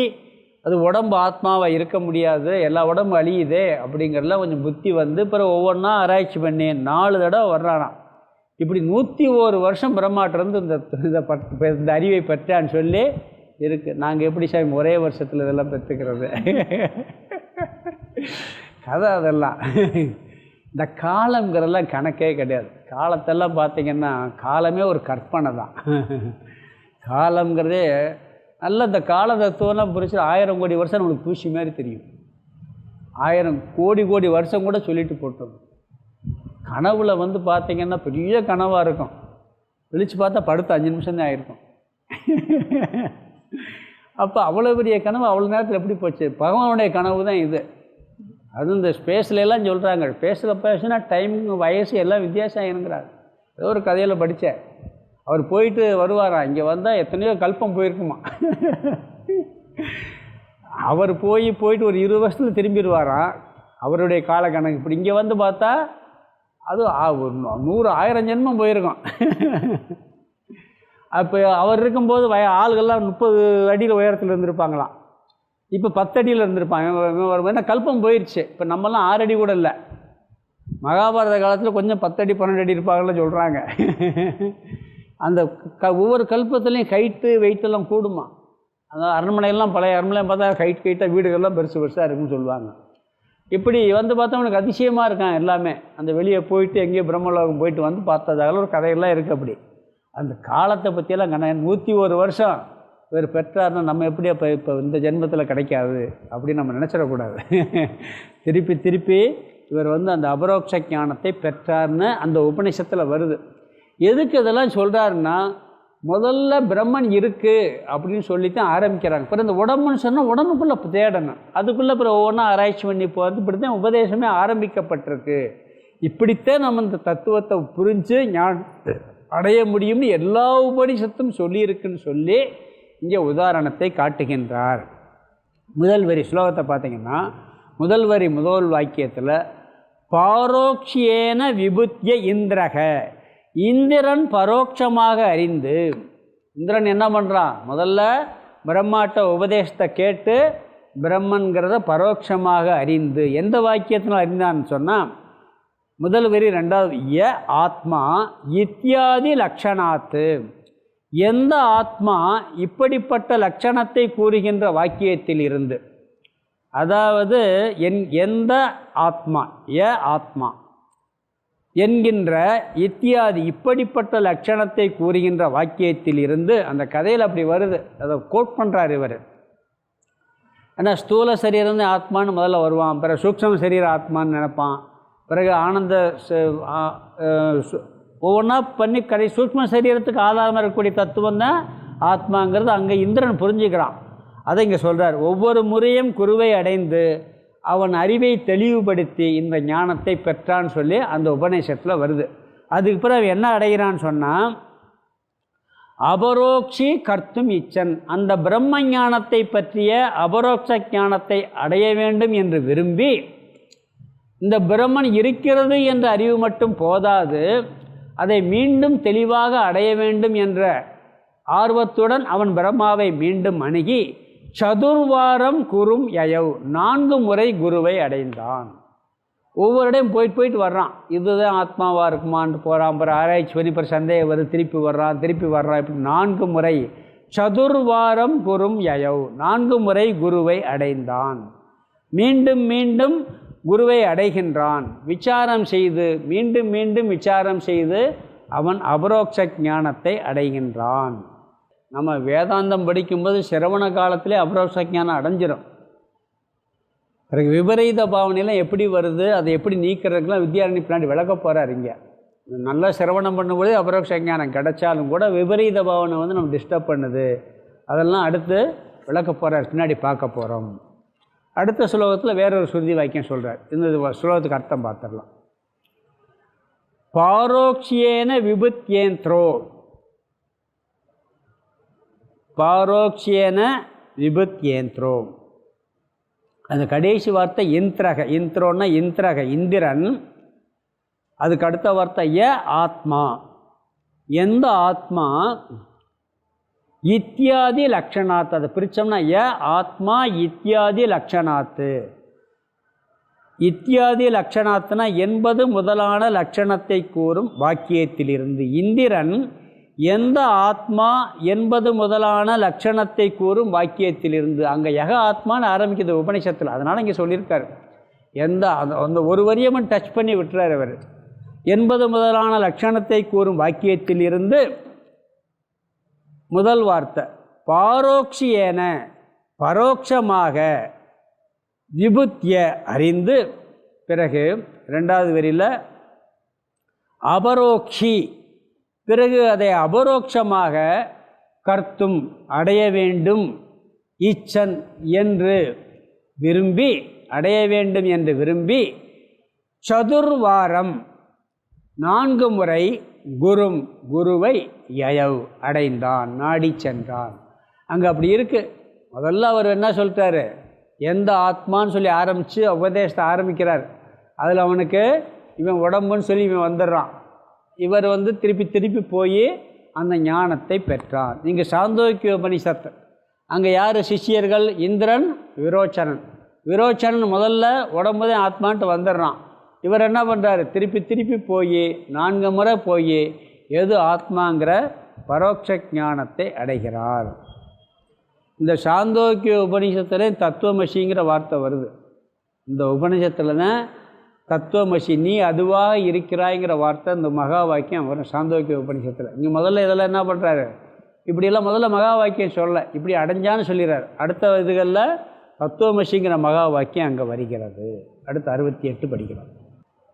அது உடம்பு ஆத்மாவாக இருக்க முடியாது, எல்லா உடம்பு அழியுதே அப்படிங்கிறதுலாம் கொஞ்சம் புத்தி வந்து பிறகு ஒவ்வொன்றா ஆராய்ச்சி பண்ணி 4 தடவை வர்றானான். இப்படி 101 வருஷம் பிரம்மாட்டிருந்து இந்த அறிவை பெற்றான்னு சொல்லி இருக்குது. நாங்கள் எப்படி சாமி ஒரே வருஷத்தில் இதெல்லாம் பெற்றுக்கிறது கதை அதெல்லாம். இந்த காலங்கிறதெல்லாம் கணக்கே கிடையாது. காலத்தெல்லாம் பார்த்திங்கன்னா காலமே ஒரு கற்பனை தான். காலங்கிறதே நல்ல இந்த கால தத்துவம்லாம் புரிச்சு 1000 கோடி வருஷம் நம்மளுக்கு தூசி மாதிரி தெரியும். 1000 கோடி வருஷம் கூட சொல்லிட்டு போட்டோம். கனவுல வந்து பார்த்திங்கன்னா பெரிய கனவாக இருக்கும், விழிச்சு பார்த்தா படுத்து 5 நிமிஷம் தான் ஆகிருக்கும். அப்போ அவ்வளோ பெரிய கனவு அவ்வளோ நேரத்தில் எப்படி போச்சு, பகவானுடைய கனவு தான் இது. அதுவும் இந்த ஸ்பேஸ்லாம் சொல்கிறாங்க, ஸ்பேஸில் பேசுனா டைம் வயசு எல்லாம் வித்தியாசம் ஆகிருங்கிறார். ஏதோ ஒரு கதையில் படித்தேன், அவர் போயிட்டு வருவாராம், இங்கே வந்தால் எத்தனையோ கல்பம் போயிருக்குமா. அவர் போயிட்டு ஒரு 20 வருஷத்தில் திரும்பிடுவாராம் அவருடைய கால கணக்கு. இப்படி இங்கே வந்து பார்த்தா அது 100,000 ஜென்மம் போயிருக்கும். அப்போ அவர் இருக்கும்போது ஆளுகள்லாம் 30 அடியில் உயரத்தில் இருந்திருப்பாங்களாம், இப்போ 10 அடியில் இருந்திருப்பாங்க. ஏன்னா கல்பம் போயிடுச்சு. இப்போ நம்மலாம் 6 அடி கூட இல்லை. மகாபாரத காலத்தில் கொஞ்சம் 10 அடி 12 அடி இருப்பாங்கன்னு சொல்கிறாங்க. அந்த ஒவ்வொரு கல்பத்துலேயும் ஹைட்டு வெயிட்டெல்லாம் கூடுமா. அந்த அரண்மனையெல்லாம் பழைய அரண்மனையெல்லாம் பார்த்தா ஹைட்டாக வீடுகள்லாம் பெருசு பெருசாக இருக்குன்னு சொல்லுவாங்க. இப்படி வந்து பார்த்தா அவனுக்கு அதிசயமாக இருக்கான் எல்லாமே. அந்த வெளியே போயிட்டு எங்கேயோ பிரம்மலோகம் போயிட்டு வந்து பார்த்ததால ஒரு கதையெல்லாம் இருக்குது. அப்படி அந்த காலத்தை பற்றியெல்லாம் 101 வருஷம் இவர் பெற்றார்னா நம்ம எப்படி இப்போ இந்த ஜென்மத்தில் கிடைக்காது அப்படின்னு நம்ம நினச்சிடக்கூடாது. திருப்பி திருப்பி இவர் வந்து அந்த அபரோக்ஷ ஞானத்தை பெற்றார்னு அந்த உபநிஷத்தில் வருது. எதுக்கு இதெல்லாம் சொல்கிறாருன்னா, முதல்ல பிரம்மன் இருக்குது அப்படின்னு சொல்லித்தான் ஆரம்பிக்கிறாங்க. அப்புறம் இந்த உடம்புன்னு சொன்னால் உடம்புக்குள்ளே தேடணும், அதுக்குள்ளே அப்புறம் ஒவ்வொன்றா ஆராய்ச்சி பண்ணி போகிறது. இப்படி தான் உபதேசமே ஆரம்பிக்கப்பட்டிருக்கு. இப்படித்தான் நம்ம இந்த தத்துவத்தை புரிஞ்சு ஞானத்தை அடைய முடியும்னு எல்லா உபனிஷத்தும் சொல்லியிருக்குன்னு சொல்லி இங்கே உதாரணத்தை காட்டுகின்றார். முதல் வரி ஸ்லோகத்தை பார்த்தீங்கன்னா, முதல் வரி முதல் வாக்கியத்தில் பாரோக்ஷியேன விபுத்திய இந்திரக, இந்திரன் பரோட்சமாக அறிந்து. இந்திரன் என்ன பண்ணுறான், முதல்ல பிரம்மாட்ட உபதேசத்தை கேட்டு பிரம்மன்கிறத பரோட்சமாக அறிந்து. எந்த வாக்கியத்தில் அறிந்தான்னு சொன்னால், முதல் வரி 2வது ய ஆத்மா இத்தியாதி லக்ஷணாத்து, எந்த ஆத்மா இப்படிப்பட்ட லட்சணத்தை கூறுகின்ற வாக்கியத்தில் இருந்து, அதாவது எந்த ஆத்மா ய ஆத்மா என்கின்ற இத்தியாதி இப்படிப்பட்ட லட்சணத்தை கூறுகின்ற வாக்கியத்தில் இருந்து. அந்த கதையில் அப்படி வருது, அதை கோட் பண்ணுறார் இவர். ஏன்னா ஸ்தூல சரீரம் தான் ஆத்மான்னு முதல்ல வருவான், பிறகு சூக்ஷ்ம சரீர ஆத்மான்னு நினைப்பான், பிறகு ஆனந்த ஒவ்வொன்றா பண்ணி சூக்ஷ்ம சரீரத்துக்கு ஆதாரமாக இருக்கக்கூடிய தத்துவம் தான் ஆத்மாங்கிறது அங்கே இந்திரன் புரிஞ்சுக்கிறான். அதை இங்கே சொல்கிறார். ஒவ்வொரு முறையும் குருவை அடைந்து அவன் அறிவை தெளிவுபடுத்தி இந்த ஞானத்தை பெற்றான்னு சொல்லி அந்த உபநிஷத்தில் வருது. அதுக்கு பிறகு என்ன அடைகிறான்னு சொன்னால், அபரோக்ஷி கர்த்தும் இச்சன், அந்த பிரம்ம ஞானத்தை பற்றிய அபரோக்ஷ ஞானத்தை அடைய வேண்டும் என்று விரும்பி, இந்த பிரம்மன் இருக்கிறது என்ற அறிவு மட்டும் போதாது, அதை மீண்டும் தெளிவாக அடைய வேண்டும் என்ற ஆர்வத்துடன் அவன் பிரம்மாவை மீண்டும் அணுகி சதுர்வாரம் குரும் யயவ், 4 முறை குருவை அடைந்தான். ஒவ்வொரு இடையும் போயிட்டு வர்றான், இதுதான் ஆத்மாவாக இருக்குமான்ட்டு போகிறான், அப்புறம் ஆராய்ச்சி பண்ணி அப்புறம் சந்தேகம் வருது, திருப்பி வர்றான், இப்படி 4 முறை சதுர்வாரம் குரும் யயவ், 4 முறை குருவை அடைந்தான். மீண்டும் மீண்டும் குருவை அடைகின்றான். விசாரம் செய்து மீண்டும் விசாரம் செய்து அவன் அபரோக்ஷ ஞானத்தை அடைகின்றான். நம்ம வேதாந்தம் படிக்கும்போது சிரவண காலத்திலே அபரோக்ஷ ஞானம் அடைஞ்சிடும். பிறகு விபரீத பாவனையெல்லாம் எப்படி வருது, அதை எப்படி நீக்கிறதுக்கெல்லாம் வித்யாரண்யர் பின்னாடி விளக்க போகிறார். இங்கே நல்லா சிரவணம் பண்ணும்போது அபரோக்ஷ ஞானம் கிடைச்சாலும் கூட விபரீத பாவனை நம்ம டிஸ்டர்ப் பண்ணுது, அதெல்லாம் அடுத்து விளக்க போகிறார், பின்னாடி பார்க்க போகிறோம். அடுத்த ஸ்லோகத்தில் வேறொரு சுருதி வாக்கியம் சொல்கிறார். இந்த ஸ்லோகத்துக்கு அர்த்தம் பார்த்துடலாம். பாரோக்ஷியேன விபுத்யேந்திரோ, பாரோக்ஷியேன விபுத்யேந்திரோ, அந்த கடைசி வார்த்தை இந்திரக, இந்திரோன்னா இந்திரக இந்திரன், அதுக்கு அடுத்த வார்த்தை ஆத்மா, எந்த ஆத்மா இத்தியாதி லக்ஷணாத், அதை பிரித்தோம்னா ஆத்மா இத்தியாதி லக்ஷணாத்து, இத்தியாதி லக்ஷணாத்துனா 80 முதலான லட்சணத்தை கூறும் வாக்கியத்திலிருந்து, இந்திரன் எந்த ஆத்மா 80 முதலான லட்சணத்தை கூறும் வாக்கியத்திலிருந்து, அங்கே ஆத்மான்னு ஆரம்பிக்குது உபனிஷத்தில், அதனால் இங்கே சொல்லியிருக்கார். அந்த ஒரு வரியமும் டச் பண்ணி விட்டுறார் அவர். 80 முதலான லட்சணத்தை கூறும் வாக்கியத்திலிருந்து முதல் வார்த்தை பாரோக்ஷியேன, பரோட்சமாக, விபுத்திய அறிந்து, பிறகு 2வது வரியில் அபரோக்ஷி, பிறகு அதை அபரோக்ஷமாக கர்த்தும் அடைய வேண்டும், இச்சன் என்று விரும்பி, அடைய வேண்டும் என்று விரும்பி, சதுர்வாரம் 4 முறை குருவை யயவ் அடைந்தான், நாடி சென்றான். அங்கே அப்படி இருக்குது. முதல்ல அவர் என்ன சொல்லிட்டாரு, எந்த ஆத்மான்னு சொல்லி ஆரம்பித்து உபதேசத்தை ஆரம்பிக்கிறார். அதில் அவனுக்கு இவன் உடம்புன்னு சொல்லி இவன் வந்துடுறான். இவர் திருப்பி போய் அந்த ஞானத்தை பெற்றான். இங்கே சாந்தோக்கிய உபனிஷத்து, அங்கே யார் சிஷ்யர்கள், இந்திரன், விரோச்சனன் முதல்ல உடம்புதான் ஆத்மான்ட்டு வந்துடுறான். இவர் என்ன பண்ணுறாரு, திருப்பி போய் 4 முறை போய் எது ஆத்மாங்கிற பரோட்ச ஞானத்தை அடைகிறார். இந்த சாந்தோக்கிய உபனிஷத்துல தத்துவமசிங்கிற வார்த்தை வருது. இந்த உபனிஷத்தில் தான் தத்துவமசி, நீ அதுவாக இருக்கிறாய்ங்கிற வார்த்தை, இந்த மகா வாக்கியம் வரும் சாந்தோக்கிய உபனிஷத்தில். இங்கே முதல்ல இதெல்லாம் என்ன பண்ணுறாரு, இப்படியெல்லாம் முதல்ல மகா வாக்கியம் சொல்ல, இப்படி அடைஞ்சான்னு சொல்லிடுறார். அடுத்த இதுகளில் தத்துவமசிங்கிற மகா வாக்கியம் அங்கே வருகிறது. அடுத்து 68 படிக்கிறோம்.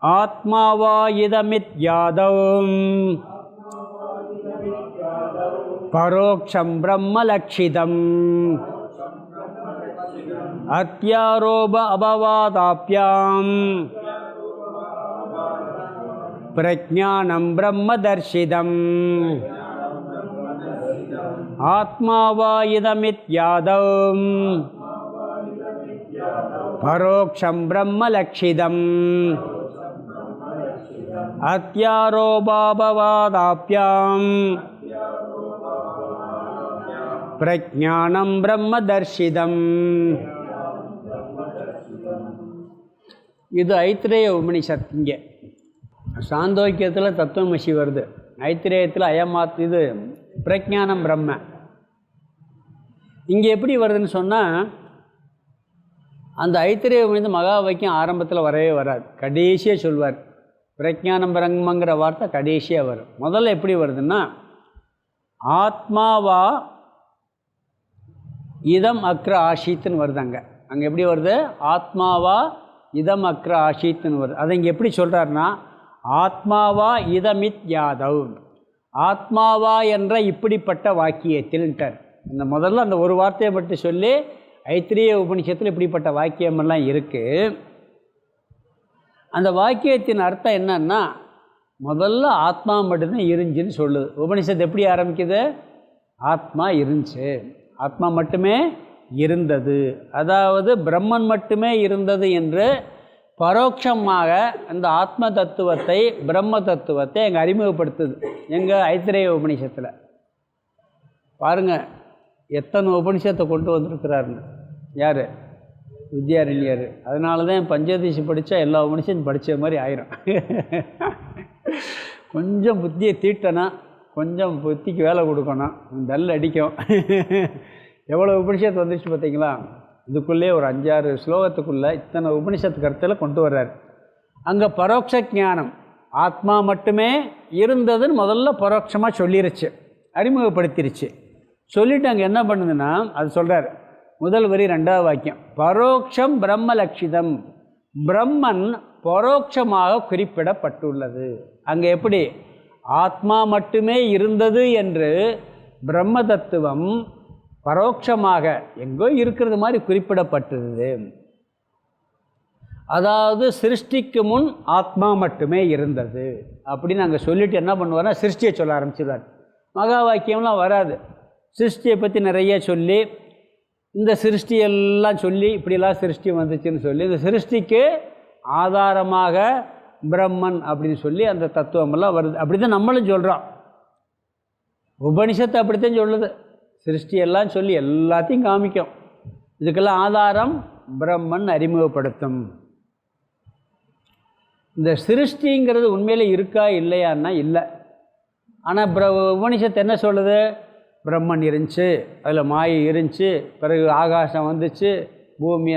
ஆத்மாவா இதமித் யாதவ் பரோக்ஷம் பிரம்ம லக்ஷிதம் அத்யாரோப அபவாதாப்யாம் பிரஜ்ஞானம் பிரம்ம தர்ஷிதம். ஆத்மாவா இதமித் யாதவ் பரோக்ஷம் பிரம்ம லக்ஷிதம் அத்யாரோபாபவாதாப்யாம் பிரஜ்ஞானம் பிரம்ம தர்ஷிதம். இது ஐத்திரேய உபனிஷத். இங்கே சாந்தோக்கியத்தில் தத்துவமசி வருது, ஐத்திரேயத்தில் அயமாத், இது பிரஜ்ஞானம் பிரம்ம. இங்கே எப்படி வருதுன்னு சொன்னால், அந்த ஐத்திரேய உபனிஷத் மகா வாக்கியம் ஆரம்பத்தில் வரவே வராது, கடைசியாக சொல்வார். பிரஜ்ஞானம் பிரம்மங்கிற வார்த்தை கடைசியாக வரும். முதல்ல எப்படி வருதுன்னா, ஆத்மாவா இதம் அக்ர ஆஷித்துன்னு வருது. அங்கே அங்கே எப்படி வருது? ஆத்மாவா இதம் அக்ர ஆஷித்துன்னு வருது. அதை இங்கே எப்படி சொல்கிறாருன்னா, ஆத்மாவா இதமித் யாதவ், ஆத்மாவா என்ற இப்படிப்பட்ட வாக்கியத்தில்ட்டார். இந்த முதல்ல அந்த ஒரு வார்த்தையை மட்டும் சொல்லி ஐத்திரிய உபனிஷத்தில் இப்படிப்பட்ட வாக்கியமெல்லாம் இருக்குது. அந்த வாக்கியத்தின் அர்த்தம் என்னன்னா, முதல்ல ஆத்மா மட்டும்தான் இருந்துச்சுன்னு சொல்லுது. உபனிஷத்து எப்படி ஆரம்பிக்குது? ஆத்மா இருந்துச்சு, ஆத்மா மட்டுமே இருந்தது, அதாவது பிரம்மன் மட்டுமே இருந்தது என்று பரோட்சமாக அந்த ஆத்ம தத்துவத்தை, பிரம்ம தத்துவத்தை எங்கள் அறிமுகப்படுத்துது எங்கள் ஐத்திரேய உபனிஷத்தில். பாருங்கள் எத்தனை உபனிஷத்தை கொண்டு வந்திருக்கிறாருன்னு. யார்? வித்யாரண்யர். அதனால தான் பஞ்சதசி படித்தா எல்லா உபனிஷத்தும் படித்த மாதிரி ஆயிரும். கொஞ்சம் புத்தியை தீட்டணும், கொஞ்சம் புத்திக்கு வேலை கொடுக்கணும், டல் அடிக்கும். எவ்வளோ உபனிஷத்து வந்துச்சு பார்த்தீங்களா? இதுக்குள்ளே ஒரு 5-6 ஸ்லோகத்துக்குள்ளே இத்தனை உபனிஷத்து கருத்தில் கொண்டு வர்றார். அங்கே பரோட்ச ஞானம், ஆத்மா மட்டுமே இருந்ததுன்னு முதல்ல பரோட்சமாக சொல்லிருச்சு, அறிமுகப்படுத்திருச்சு. சொல்லிவிட்டு அங்கே என்ன பண்ணுதுன்னா, அது சொல்கிறார் முதல் வரி 2வது வாக்கியம், பரோட்சம் பிரம்ம லட்சிதம், பிரம்மன் பரோட்சமாக குறிப்பிடப்பட்டுள்ளது. அங்கே எப்படி ஆத்மா மட்டுமே இருந்தது என்று பிரம்ம தத்துவம் பரோட்சமாக எங்கோ இருக்கிறது மாதிரி குறிப்பிடப்பட்டது. அதாவது சிருஷ்டிக்கு முன் ஆத்மா மட்டுமே இருந்தது அப்படின்னு நாங்கள் சொல்லிவிட்டு என்ன பண்ணுவார்னா, சிருஷ்டியை சொல்ல ஆரம்பிச்சிடுவார். மகா வாக்கியம்லாம் வராது. சிருஷ்டியை பற்றி நிறைய சொல்லி, இந்த சிருஷ்டியெல்லாம் சொல்லி இப்படிலாம் சிருஷ்டி வந்துச்சுன்னு சொல்லி, இந்த சிருஷ்டிக்கு ஆதாரமாக பிரம்மன் அப்படின்னு சொல்லி அந்த தத்துவமெல்லாம் வருது. அப்படி தான் நம்மளும் சொல்கிறோம். உபனிஷத்து அப்படித்தான் சொல்லுது. சிருஷ்டியெல்லாம் சொல்லி எல்லாத்தையும் காமிக்கும். இதுக்கெல்லாம் ஆதாரம் பிரம்மன் அறிமுகப்படுத்தும். இந்த சிருஷ்டிங்கிறது உண்மையில் இருக்கா இல்லையான்னா இல்லை. ஆனால் உபனிஷத்து என்ன சொல்லுது? பிரம்மன் இருந்துச்சு, அதில் மாயை இருந்துச்சு, பிறகு ஆகாசம் வந்துச்சு, பூமி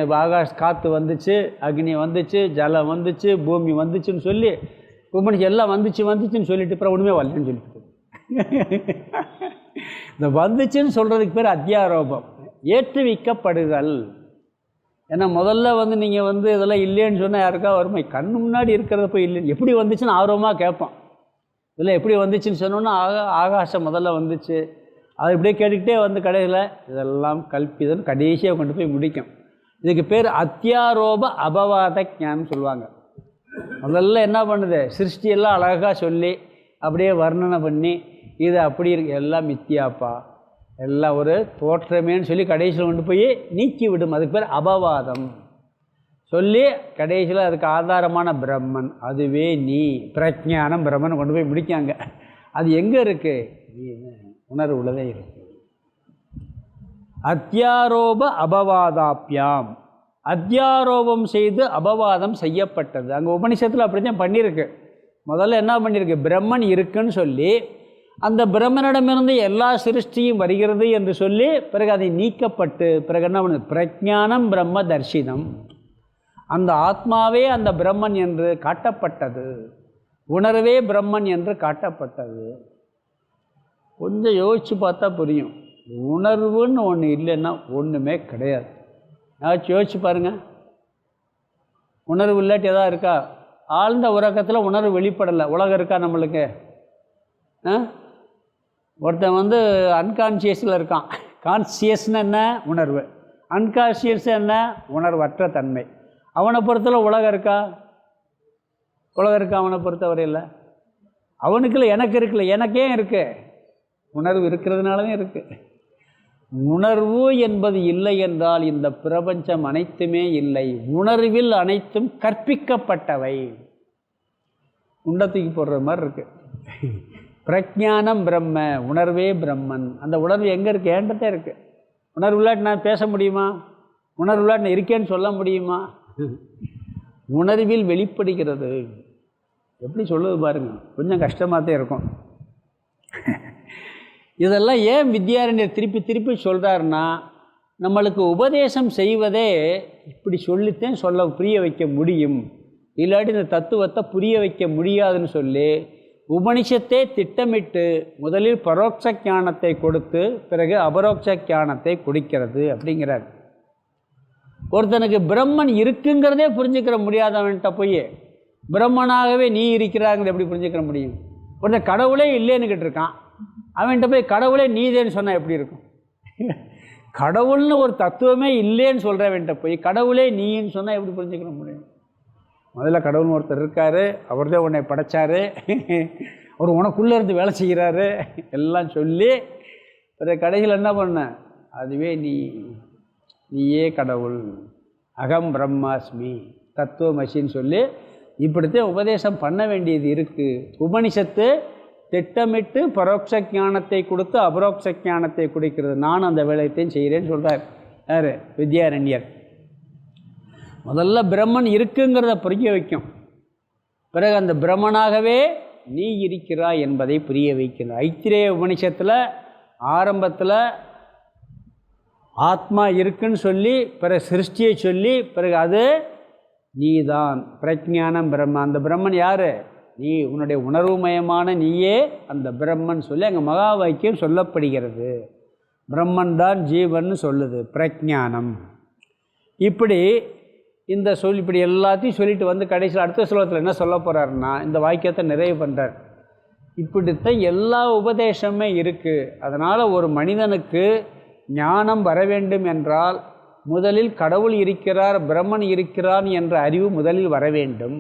காற்று வந்துச்சு, அக்னி வந்துச்சு, ஜலம் வந்துச்சு, பூமி வந்துச்சுன்னு சொல்லி உபனிஷத்து எல்லாம் வந்துச்சுன்னு சொல்லிட்டு அப்புறம் ஒன்றுமே வரலன்னு சொல்லிட்டு இந்த வந்துச்சுன்னு சொல்கிறதுக்கு பேர் அத்தியாரோபம், ஏற்றுவிக்கப்படுதல். ஏன்னா முதல்ல நீங்கள் இதெல்லாம் இல்லைன்னு சொன்னால் யாருக்கா வருமா? கண்ணு முன்னாடி இருக்கிறத போய் இல்லைன்னு எப்படி வந்துச்சுன்னு ஆர்வமாக கேட்போம். இதெல்லாம் எப்படி வந்துச்சுன்னு சொன்னோன்னா ஆகாசம் முதல்ல வந்துச்சு, அது இப்படியே கேட்டுக்கிட்டே கடையில் இதெல்லாம் கல்பிதம் கடைசியாக கொண்டு போய் முடிக்கும். இதுக்கு பேர் அத்தியாரோப அபவாத ஞானம் சொல்லுவாங்க. முதல்ல என்ன பண்ணுது? சிருஷ்டியெல்லாம் அழகாக சொல்லி அப்படியே வர்ணனை பண்ணி இது அப்படி இருக்கு, எல்லாம் மித்தியாப்பா, எல்லாம் ஒரு தோற்றமேன்னு சொல்லி கடைசியில் கொண்டு போய் நீக்கி விடும். அதுக்கு பேர் அபவாதம் சொல்லி கடைசியில் அதுக்கு ஆதாரமான பிரம்மன், அதுவே நீ பிரஜானம் பிரம்மன் கொண்டு போய் முடிக்காங்க. அது எங்கே இருக்குது? உணர்வு உள்ளதே இருக்குது. அத்தியாரோப அபவாதாப்பியாம், அத்தியாரோபம் செய்து அபவாதம் செய்யப்பட்டது. அங்கே உபனிஷத்தில் அப்படி தான் பண்ணியிருக்கு. முதல்ல என்ன பண்ணியிருக்கு? பிரம்மன் இருக்குன்னு சொல்லி அந்த பிரம்மனிடமிருந்து எல்லா சிருஷ்டியும் வருகிறது என்று சொல்லி பிறகு அதை நீக்கப்பட்டு பிறகு என்ன பண்ணுது? பிரஜானம் பிரம்ம தர்ஷினம், அந்த ஆத்மாவே அந்த பிரம்மன் என்று காட்டப்பட்டது, உணர்வே பிரம்மன் என்று காட்டப்பட்டது. கொஞ்சம் யோசித்து பார்த்தா புரியும். உணர்வுன்னு ஒன்று இல்லைன்னா ஒன்றுமே கிடையாது. யோசிச்சு பாருங்கள். உணர்வு இல்லாட்டி எதாவது இருக்கா? ஆழ்ந்த உறக்கத்தில் உணர்வு வெளிப்படலை, உலகம் இருக்கா நம்மளுக்கு? ஒருத்தன் அன்கான்சியஸில் இருக்கான். கான்சியஸ்னு என்ன? உணர்வு. அன்கான்சியஸ் என்ன? உணர்வற்ற தன்மை. அவனை பொறுத்தவரை உலகம் இருக்கா? உலகம் இருக்கா அவனை பொறுத்தவரையில்? அவனுக்குள்ள எனக்கு இருக்குல்ல, எனக்கே இருக்கு. உணர்வு இருக்கிறதுனாலவே இருக்குது. உணர்வு என்பது இல்லை என்றால் இந்த பிரபஞ்சம் அனைத்துமே இல்லை. உணர்வில் அனைத்தும் கற்பிக்கப்பட்டவை. உண்டத்துக்கு போடுற மாதிரி இருக்கு. பிரஜானம் பிரம்ம, உணர்வே பிரம்மன். அந்த உணர்வு எங்கே இருக்குது? ஏண்டத்தே இருக்குது. உணர்வு இல்லாட்டி நான் பேச முடியுமா? உணர்வு இல்லாட்டி நான் இருக்கேன்னு சொல்ல முடியுமா? உணர்வில் வெளிப்படுகிறது. எப்படி சொல்லுது பாருங்க, கொஞ்சம் கஷ்டமாக தான் இருக்கும். இதெல்லாம் ஏன் வித்யாரண்யர் திருப்பி திருப்பி சொல்கிறாருன்னா, நம்மளுக்கு உபதேசம் செய்வதே இப்படி சொல்லித்தான் புரிய வைக்க முடியும், இல்லாட்டி இந்த தத்துவத்தை புரிய வைக்க முடியாதுன்னு சொல்லி உபனிஷத்தே திட்டமிட்டு முதலில் பரோட்ச ஞானத்தை கொடுத்து பிறகு அபரோட்ச ஞானத்தை கொடுக்கிறது அப்படிங்கிறார். ஒருத்தனுக்கு பிரம்மன் இருக்குங்கிறதே புரிஞ்சுக்கிற முடியாதவன்கிட்ட போய் பிரம்மனாகவே நீ இருக்கிறாங்கிறத எப்படி புரிஞ்சுக்கிற முடியும்? ஒருத்தன் கடவுளே இல்லைன்னு கேட்டிருக்கான், அவன்கிட்ட போய் கடவுளே நீதேன்னு சொன்னால் எப்படி இருக்கும்? கடவுள்னு ஒரு தத்துவமே இல்லைன்னு சொல்கிறவன்கிட்ட போய் கடவுளே நீன்னு சொன்னால் எப்படி புரிஞ்சுக்கிற முடியும்? முதல்ல கடவுள்னு ஒருத்தர் இருக்கார், அவர் தான் உன்னை படைச்சார், அவர் உனக்குள்ளே இருந்து வேலை செய்கிறாரு எல்லாம் சொல்லி கடைசியில் என்ன பண்ண, அதுவே நீயே கடவுள், அகம் பிரம்மாஸ்மி தத்துவமசின்னு சொல்லி இப்படித்தான் உபதேசம் பண்ண வேண்டியது இருக்குது. உபனிஷத்து திட்டமிட்டு பரோட்ச ஞானத்தை கொடுத்து அபரோக்ஷ ஞானத்தை கொடுக்கிறது. நான் அந்த வேலையத்தையும் செய்கிறேன்னு சொல்கிறார் யார்? வித்யாரண்யர். முதல்ல பிரம்மன் இருக்குங்கிறத புரிய வைக்கும், பிறகு அந்த பிரம்மனாகவே நீ இருக்கிறாய் என்பதை புரிய வைக்கணும். ஐத்திரேய உபனிஷத்தில் ஆரம்பத்தில் ஆத்மா இருக்குன்னு சொல்லி பிறகு சிருஷ்டியை சொல்லி பிறகு அது நீதான் பிரஜானம் பிரம்ம. அந்த பிரம்மன் யார்? நீ, உன்னுடைய உணர்வுமயமான நீயே அந்த பிரம்மன் சொல்லி அங்கே மகா வாக்கியம் சொல்லப்படுகிறது. பிரம்மன் தான் ஜீவன் சொல்லுது, பிரஜானம். இப்படி இந்த இப்படி எல்லாத்தையும் சொல்லிட்டு வந்து கடைசியில் அடுத்த ஸ்லோகத்தில் என்ன சொல்ல போகிறாருன்னா இந்த வாக்கியத்தை நிறைவு பண்ணுறார். இப்படித்தான் எல்லா உபதேசமே இருக்குது. அதனால் ஒரு மனிதனுக்கு ஞானம் வர வேண்டும் என்றால் முதலில் கடவுள் இருக்கிறார், பிரம்மன் இருக்கிறான் என்ற அறிவு முதலில் வர வேண்டும்.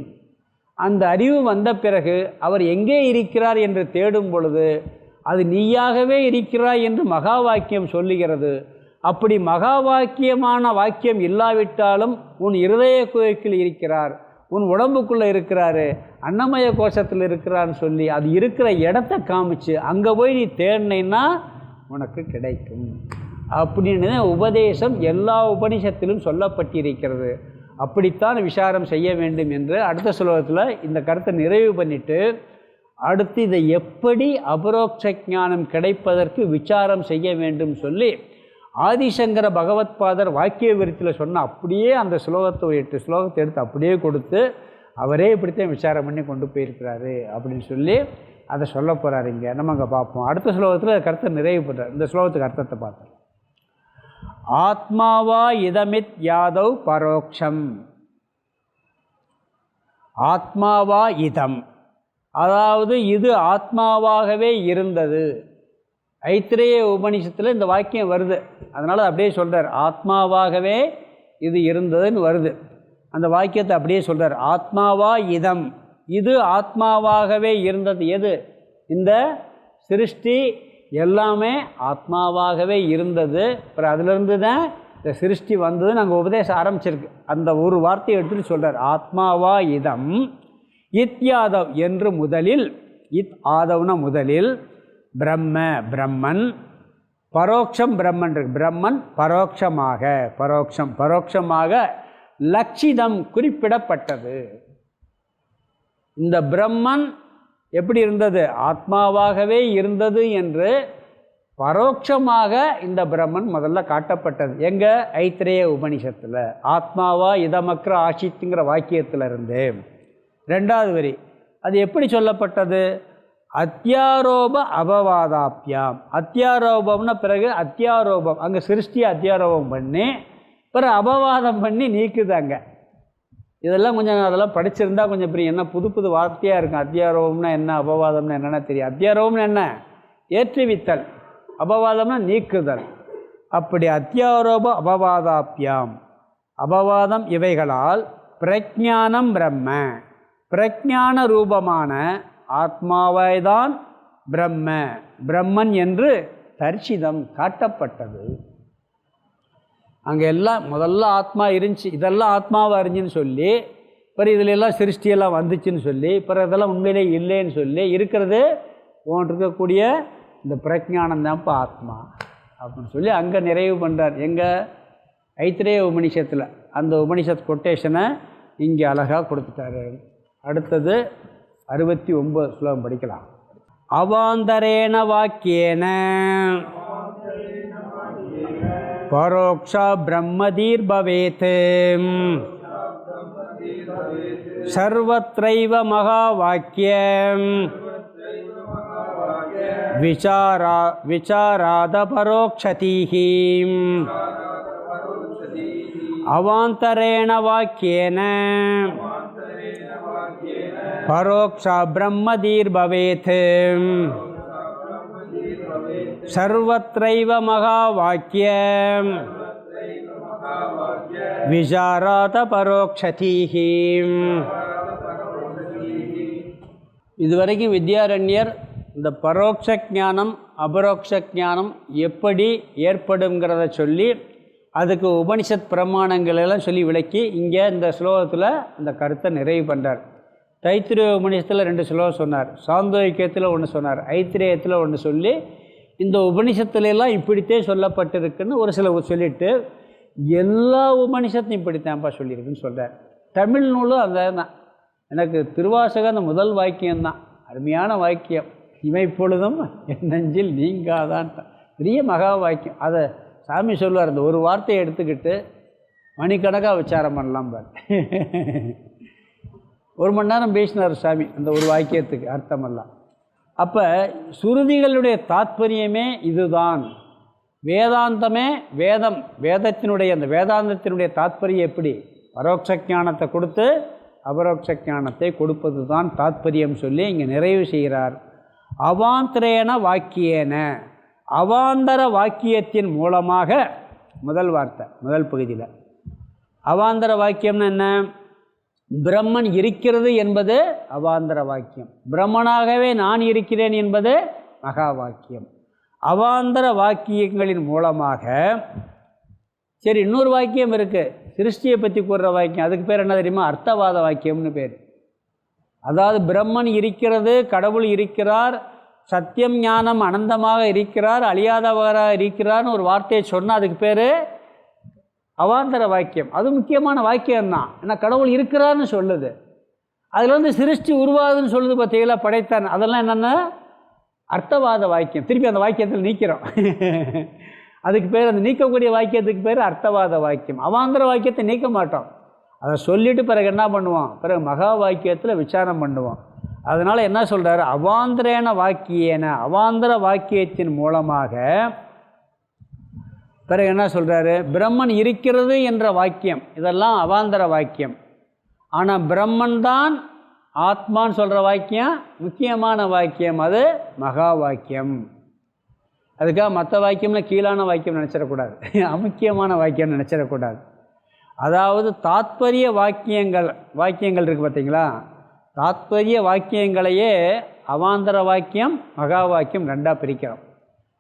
அந்த அறிவு வந்த பிறகு அவர் எங்கே இருக்கிறார் என்று தேடும் பொழுது அது நீயாகவே இருக்கிறாய் என்று மகா வாக்கியம் சொல்லுகிறது. அப்படி மகா வாக்கியமான வாக்கியம் இல்லாவிட்டாலும் உன் இருதய கோயிலில் இருக்கிறார், உன் உடம்புக்குள்ளே இருக்கிறாரு, அன்னமய கோஷத்தில் இருக்கிறான்னு சொல்லி அது இருக்கிற இடத்த காமிச்சு அங்கே போய் நீ தேடினா உனக்கு கிடைக்கும் அப்படின்னு உபதேசம் எல்லா உபனிஷத்திலும் சொல்லப்பட்டிருக்கிறது. அப்படித்தான் விசாரம் செய்ய வேண்டும் என்று அடுத்த ஸ்லோகத்தில் இந்த கருத்தை நிறைவு பண்ணிவிட்டு அடுத்து இதை எப்படி அபரோக்ஷ ஞானம் கிடைப்பதற்கு விசாரம் செய்ய வேண்டும் சொல்லி ஆதிசங்கர பகவத்பாதர் வாக்கிய விருத்தியில் சொன்ன அப்படியே அந்த ஸ்லோகத்தை 8 ஸ்லோகத்தை எடுத்து அப்படியே கொடுத்து அவரே இப்படித்தான் விசாரம் பண்ணி கொண்டு போயிருக்கிறாரு அப்படின்னு சொல்லி அதை சொல்ல போகிறாரு. இங்கே நம்ம அங்கே பார்ப்போம். அடுத்த ஸ்லோகத்தில் கருத்தை நிறைவு பண்ணுறார். இந்த ஸ்லோகத்துக்கு அர்த்தத்தை பார்த்தோம். ஆத்மாவா இதமித் யாதவ் பரோக்ஷம். ஆத்மாவா இதம், அதாவது இது ஆத்மாவாகவே இருந்தது. ஐத்திரேய உபனிஷத்தில் இந்த வாக்கியம் வருது, அதனால் அப்படியே சொல்கிறார். ஆத்மாவாகவே இது இருந்ததுன்னு வருது, அந்த வாக்கியத்தை அப்படியே சொல்கிறார். ஆத்மாவா இதம், இது ஆத்மாவாகவே இருந்தது. எது? இந்த சிருஷ்டி எல்லாமே ஆத்மாவாகவே இருந்தது. அப்புறம் அதிலிருந்து தான் இந்த சிருஷ்டி வந்தது. நாங்கள் உபதேசம் ஆரம்பிச்சிருக்கு. அந்த ஒரு வார்த்தையை எடுத்துகிட்டு சொல்கிறார். ஆத்மாவா இதம் இத்யாதவ் என்று முதலில், இத் ஆதவ்னா முதலில், பிரம்ம பிரம்மன், பரோக்ஷம் பிரம்மன் இருக்கு, பிரம்மன் பரோட்சமாக, பரோட்சமாக லட்சிதம் குறிப்பிடப்பட்டது. இந்த பிரம்மன் எப்படி இருந்தது? ஆத்மாவாகவே இருந்தது என்று பரோட்சமாக இந்த பிரம்மன் முதல்ல காட்டப்பட்டது. எங்கே? ஐத்திரேய உபனிஷத்தில். ஆத்மாவா இதமக்ர ஆசித்துங்கிற வாக்கியத்தில் இருந்து 2வது வரி. அது எப்படி சொல்லப்பட்டது? அத்தியாரோப அபவாதாப்பியாம். அத்தியாரோபம்னா பிறகு அத்தியாரோபம், அங்கே சிருஷ்டியை அத்தியாரோபம் பண்ணி பிறகு அபவாதம் பண்ணி நீக்குது. அங்கே இதெல்லாம் கொஞ்சம் அதெல்லாம் படிச்சிருந்தா கொஞ்சம் பெரிய என்ன புது புது வார்த்தையாக இருக்கும். அத்தியாரோபம்னா என்ன, அபவாதம்னா என்னென்னா தெரியும். அத்தியாரோபம்னா என்ன? ஏற்றுவித்தல், அபவாதம்னா நீக்குதல். அப்படி அத்தியாரோப அபவாதாப்பியாம், அபவாதம் இவைகளால் பிரஜானம் பிரம்ம, பிரஜான ரூபமான ஆத்மாவைதான் பிரம்ம பிரம்மன் என்று தரிசிதம் காட்டப்பட்டது. அங்கே எல்லாம் முதல்ல ஆத்மா இருந்துச்சு, இதெல்லாம் ஆத்மாவை அறிஞ்சுன்னு சொல்லி, பிறகு இதில் எல்லாம் சிருஷ்டியெல்லாம் வந்துச்சுன்னு சொல்லி, பிறகு இதெல்லாம் உண்மையிலே இல்லைன்னு சொல்லி, இருக்கிறது போன்று இருக்கக்கூடிய இந்த பிரஜானம் தான்ப்பா ஆத்மா அப்படின்னு சொல்லி அங்கே நிறைவு பண்ணுறார். எங்கள் ஐத்திரேய உபனிஷத்தில் அந்த உபனிஷத் கொட்டேஷனை இங்கே அழகாக கொடுத்துட்டாரு. அடுத்தது 69 ஸ்லோகம் படிக்கலாம். அவாந்தரேன வாக்கியேன பரோக்ஷா பிரம்மதீர் பவேத் சர்வத்ரைவ மகா வாக்கியம் விசாராத பரோக்ஷதீஹி அவாந்தரேண வாக்கியேன பரோக்ஷா பிரம்மதீர் பவேத் சர்வத்ரைவ மகா வாக்கியம் விசாராத பரோக்ஷதீஹி. இதுவரைக்கும் வித்யாரண்யர் இந்த பரோட்ச ஞானம் அபரோக்ஷ ஞானம் எப்படி ஏற்படுங்கிறத சொல்லி அதுக்கு உபனிஷத் பிரமாணங்கள் எல்லாம் சொல்லி விளக்கி இங்கே இந்த ஸ்லோகத்தில் இந்த கருத்தை நிறைவு பண்ணுறார். தைத்திரிய உபனிஷத்தில் 2 ஸ்லோகம் சொன்னார், சாந்தோக்கியத்தில் 1 சொன்னார், ஐத்திரேயத்தில் 1 சொல்லி இந்த உபனிஷத்துலெல்லாம் இப்படித்தே சொல்லப்பட்டிருக்குன்னு ஒரு சில சொல்லிவிட்டு எல்லா உபனிஷத்தையும் இப்படித்தான்ப்பா சொல்லியிருக்குன்னு சொல்கிறார். தமிழ் நூலும் அந்த தான். எனக்கு திருவாசகம் அந்த முதல் வாக்கியம்தான் அருமையான வாக்கியம். இவை இப்பொழுதும் என் நெஞ்சில் நீங்காதான் பெரிய மகா வாக்கியம். அதை சாமி சொல்லுவார், அந்த ஒரு வார்த்தையை எடுத்துக்கிட்டு மணிக்கணக்காக விசாரம் பண்ணலாம் பார். 1 மணி நேரம் பேசினார் சாமி அந்த ஒரு வாக்கியத்துக்கு அர்த்தமெல்லாம். அப்போ சுருதிகளுடைய தாத்பரியமே இதுதான். வேதாந்தமே வேதம், வேதத்தினுடைய அந்த வேதாந்தத்தினுடைய தாத்பரியம் எப்படி பரோட்ச ஞானத்தை கொடுத்து அபரோக்ஷ ஞானத்தை கொடுப்பது தான் தாத்பரியம் சொல்லி இங்கே நிறைவு செய்கிறார். அவாந்தரேன வாக்கியேன, அவாந்தர வாக்கியத்தின் மூலமாக, முதல் வார்த்தை முதல் பகுதியில் அவாந்தர வாக்கியம்னு என்ன? பிரம்மன் இருக்கிறது என்பது அவாந்தர வாக்கியம், பிரம்மனாகவே நான் இருக்கிறேன் என்பது மகா வாக்கியம். அவாந்தர வாக்கியங்களின் மூலமாக சரி இன்னொரு வாக்கியம் இருக்குது, சிருஷ்டியை பற்றி கூறுற வாக்கியம். அதுக்கு பேர் என்ன தெரியுமா? அர்த்தவாத வாக்கியம்னு பேர். அதாவது பிரம்மன் இருக்கிறது, கடவுள் இருக்கிறார், சத்தியம் ஞானம் அனந்தமாக இருக்கிறார், அழியாதவராக இருக்கிறார்னு ஒரு வார்த்தையை சொன்னால் அதுக்கு பேர் அவாந்தர வாக்கியம். அது முக்கியமான வாக்கியம்தான். ஏன்னா கடவுள் இருக்கிறார்னு சொல்லுது. அதில் சிருஷ்டி உருவாகுதுன்னு சொல்லுது பார்த்தீங்களா, படைத்தான். அதெல்லாம் என்னென்னா அர்த்தவாத வாக்கியம். திருப்பி அந்த வாக்கியத்தில் நீக்கிறோம். அதுக்கு பேர், அந்த நீக்கக்கூடிய வாக்கியத்துக்கு பேர் அர்த்தவாத வாக்கியம். அவாந்தர வாக்கியத்தை நீக்க மாட்டோம், அதை சொல்லிவிட்டு பிறகு என்ன பண்ணுவோம், பிறகு மகா வாக்கியத்தில் விசாரம் பண்ணுவோம். அதனால் என்ன சொல்கிறார்? அவாந்தரேன வாக்கியேன, அவாந்தர வாக்கியத்தின் மூலமாக. பிறகு என்ன சொல்கிறாரு? பிரம்மன் இருக்கிறது என்ற வாக்கியம், இதெல்லாம் அவாந்தர வாக்கியம். ஆனால் பிரம்மன் தான் ஆத்மான்னு சொல்கிற வாக்கியம் முக்கியமான வாக்கியம், அது மகா வாக்கியம். அதுக்காக மற்ற வாக்கியம்னா கீழான வாக்கியம் நினச்சிடக்கூடாது, அமுக்கியமான வாக்கியம் நினச்சிடக்கூடாது. அதாவது தாத்பரிய வாக்கியங்கள் இருக்குது பார்த்தீங்களா, தாத்பரிய வாக்கியங்களையே அவாந்தர வாக்கியம் மகா வாக்கியம் 2ஆக பிரிக்கிறோம்.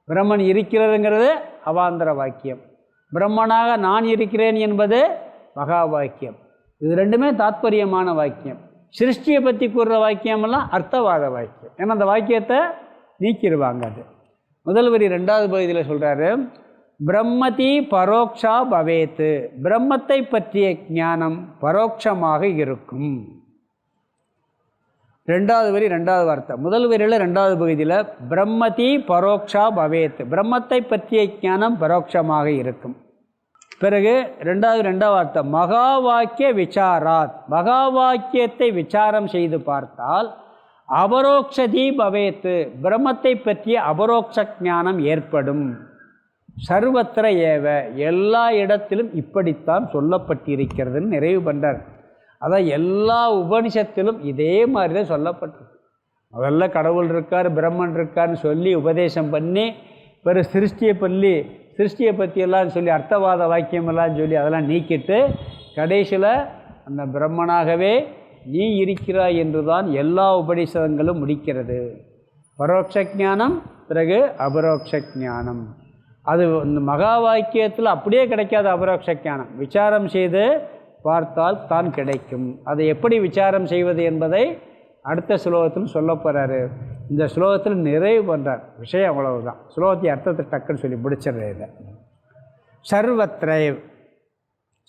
பிரம்மன் இருக்கிறதுங்கிறது அவாந்தர வாக்கியம், பிரம்மனாக நான் இருக்கிறேன் என்பது மகா வாக்கியம். இது 2மே தாத்பரியமான வாக்கியம். சிருஷ்டியை பற்றி கூறுற வாக்கியமெல்லாம் அர்த்தவாத வாக்கியம். ஏன்னா அந்த வாக்கியத்தை நீக்கிடுவாங்க. அது முதல் வரி 2வது பகுதியில் சொல்கிறாரு, பிரம்மதி பரோக்ஷா பவேத்து, பிரம்மத்தை பற்றிய ஞானம் பரோட்சமாக இருக்கும். 2வது வரி 2வது வார்த்தை. முதல் வரியில் 2வது பகுதியில் பிரம்மதி பரோக்ஷா பவேத், பிரம்மத்தை பற்றிய ஞானம் பரோட்சமாக இருக்கும். பிறகு 2வது வார்த்தை மகா வாக்கிய விசாராத், மகா வாக்கியத்தை விசாரம் செய்து பார்த்தால் அபரோக்ஷதி பவேத்து, பிரம்மத்தை பற்றிய அபரோக்ஷ ஞானம் ஏற்படும். சர்வத்திர ஏவ, எல்லா இடத்திலும் இப்படித்தான் சொல்லப்பட்டிருக்கிறதுன்னு நிறைவு பண்ணுறார். அதான் எல்லா உபனிஷத்திலும் இதே மாதிரி தான் சொல்லப்பட்டிருக்கு. முதல்ல கடவுள் இருக்கார், பிரம்மன் இருக்கார்னு சொல்லி உபதேசம் பண்ணி, பிறகு சிருஷ்டியை பற்றியெல்லாம் சொல்லி அர்த்தவாத வாக்கியமெல்லாம் சொல்லி அதெல்லாம் நீக்கிட்டு கடைசியில் அந்த பிரம்மனாகவே நீ இருக்கிறாய் என்று தான் எல்லா உபனிஷதங்களும் முடிக்கிறது. பரோட்ச ஞானம், பிறகு அபரோக்ஷ ஞானம். அது இந்த மகா வாக்கியத்தில் அப்படியே கிடைக்காத அபரோக்ஷ ஞானம் விசாரம் செய்து பார்த்தால் தான் கிடைக்கும். அதை எப்படி விசாரம் செய்வது என்பதை அடுத்த ஸ்லோகத்தில் சொல்ல போகிறாரு. இந்த ஸ்லோகத்தில் நிறைவு பண்ணுறார். விஷயம் அவ்வளவுதான். ஸ்லோகத்தை அர்த்தத்தை டக்குன்னு சொல்லி முடிச்சிடுறது.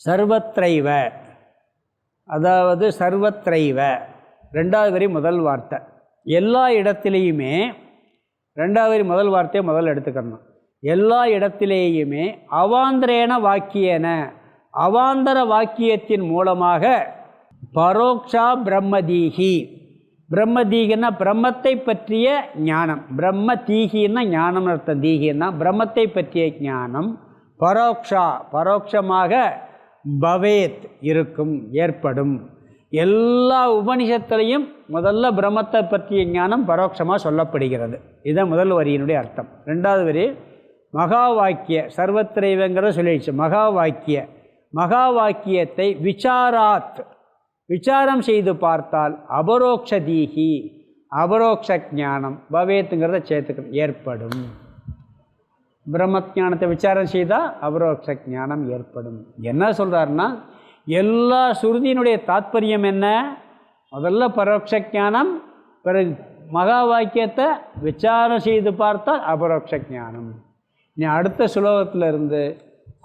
சர்வத்ரைவ, அதாவது சர்வத்ரைவ 2வது வரி முதல் வார்த்தை, எல்லா இடத்திலேயுமே. 2வது வரி முதல் வார்த்தையை முதல்ல எடுத்துக்கணும். எல்லா இடத்திலேயுமே அவாந்தரேன வாக்கியன, அவாந்தர வாக்கியத்தின் மூலமாக பரோக்ஷா பிரம்மதீகி, பிரம்மதீகின்னா பிரம்மத்தை பற்றிய ஞானம், பிரம்ம தீகின்னா ஞானம் அர்த்தம், தீகின்னா பிரம்மத்தை பற்றிய ஞானம். பரோக்ஷா, பரோட்சமாக பவேத் இருக்கும், ஏற்படும். எல்லா உபனிஷத்துலையும் முதல்ல பிரம்மத்தை பற்றிய ஞானம் பரோட்சமாக சொல்லப்படுகிறது. இதுதான் முதல் வரியினுடைய அர்த்தம். ரெண்டாவது வரி மகா வாக்கிய, சர்வத்திரைவங்கிறத சொல்லிடுச்சு. மகா வாக்கியத்தை விசாராத், விசாரம் செய்து பார்த்தால் அபரோக்ஷதீகி, அபரோக்ஷ ஞானம், பவேத்துங்கிறத சேர்த்துக்கணும், ஏற்படும். பிரம்மஞானத்தை விசாரம் செய்தால் அபரோக்ஷ ஞானம் ஏற்படும். என்ன சொல்கிறாருன்னா, எல்லா சுருதியினுடைய தாத்பரியம் என்ன? முதல்ல பரோட்ச ஞானம், பிறகு மகா வாக்கியத்தை விசாரம் செய்து பார்த்தால் அபரோக்ஷ ஞானம். நீ அடுத்த சுலோகத்தில் இருந்து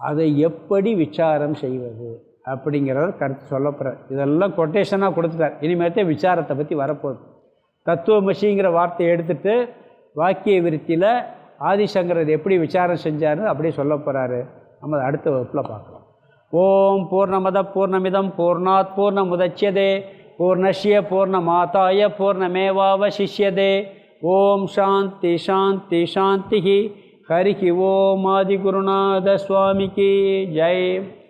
அதை எப்படி விசாரம் செய்வது அப்படிங்கிறத கருத்து சொல்லப்படுறார். இதெல்லாம் கொட்டேஷனாக கொடுத்துட்டார். இனிமேல்தே விசாரத்தை பற்றி வரப்போகுது. தத்துவமசிங்கிற வார்த்தையை எடுத்துகிட்டு வாக்கிய விருத்தியில் ஆதிசங்கரர் எப்படி விசாரம் செஞ்சார்னு அப்படியே சொல்ல போகிறாரு. நம்ம அடுத்த வகுப்பில் பார்க்கலாம். ஓம் பூர்ணமத பூர்ணமிதம் பூர்ணாத் பூர்ணமுதச்யதே பூர்ணஸ்ய பூர்ணமாதாய பூர்ணமேவாவசிஷ்யதே. ஓம் சாந்தி சாந்தி சாந்தி. ஹரிஹி ஓம் ஆதிகுருநாத சுவாமிக்கு ஜெய்.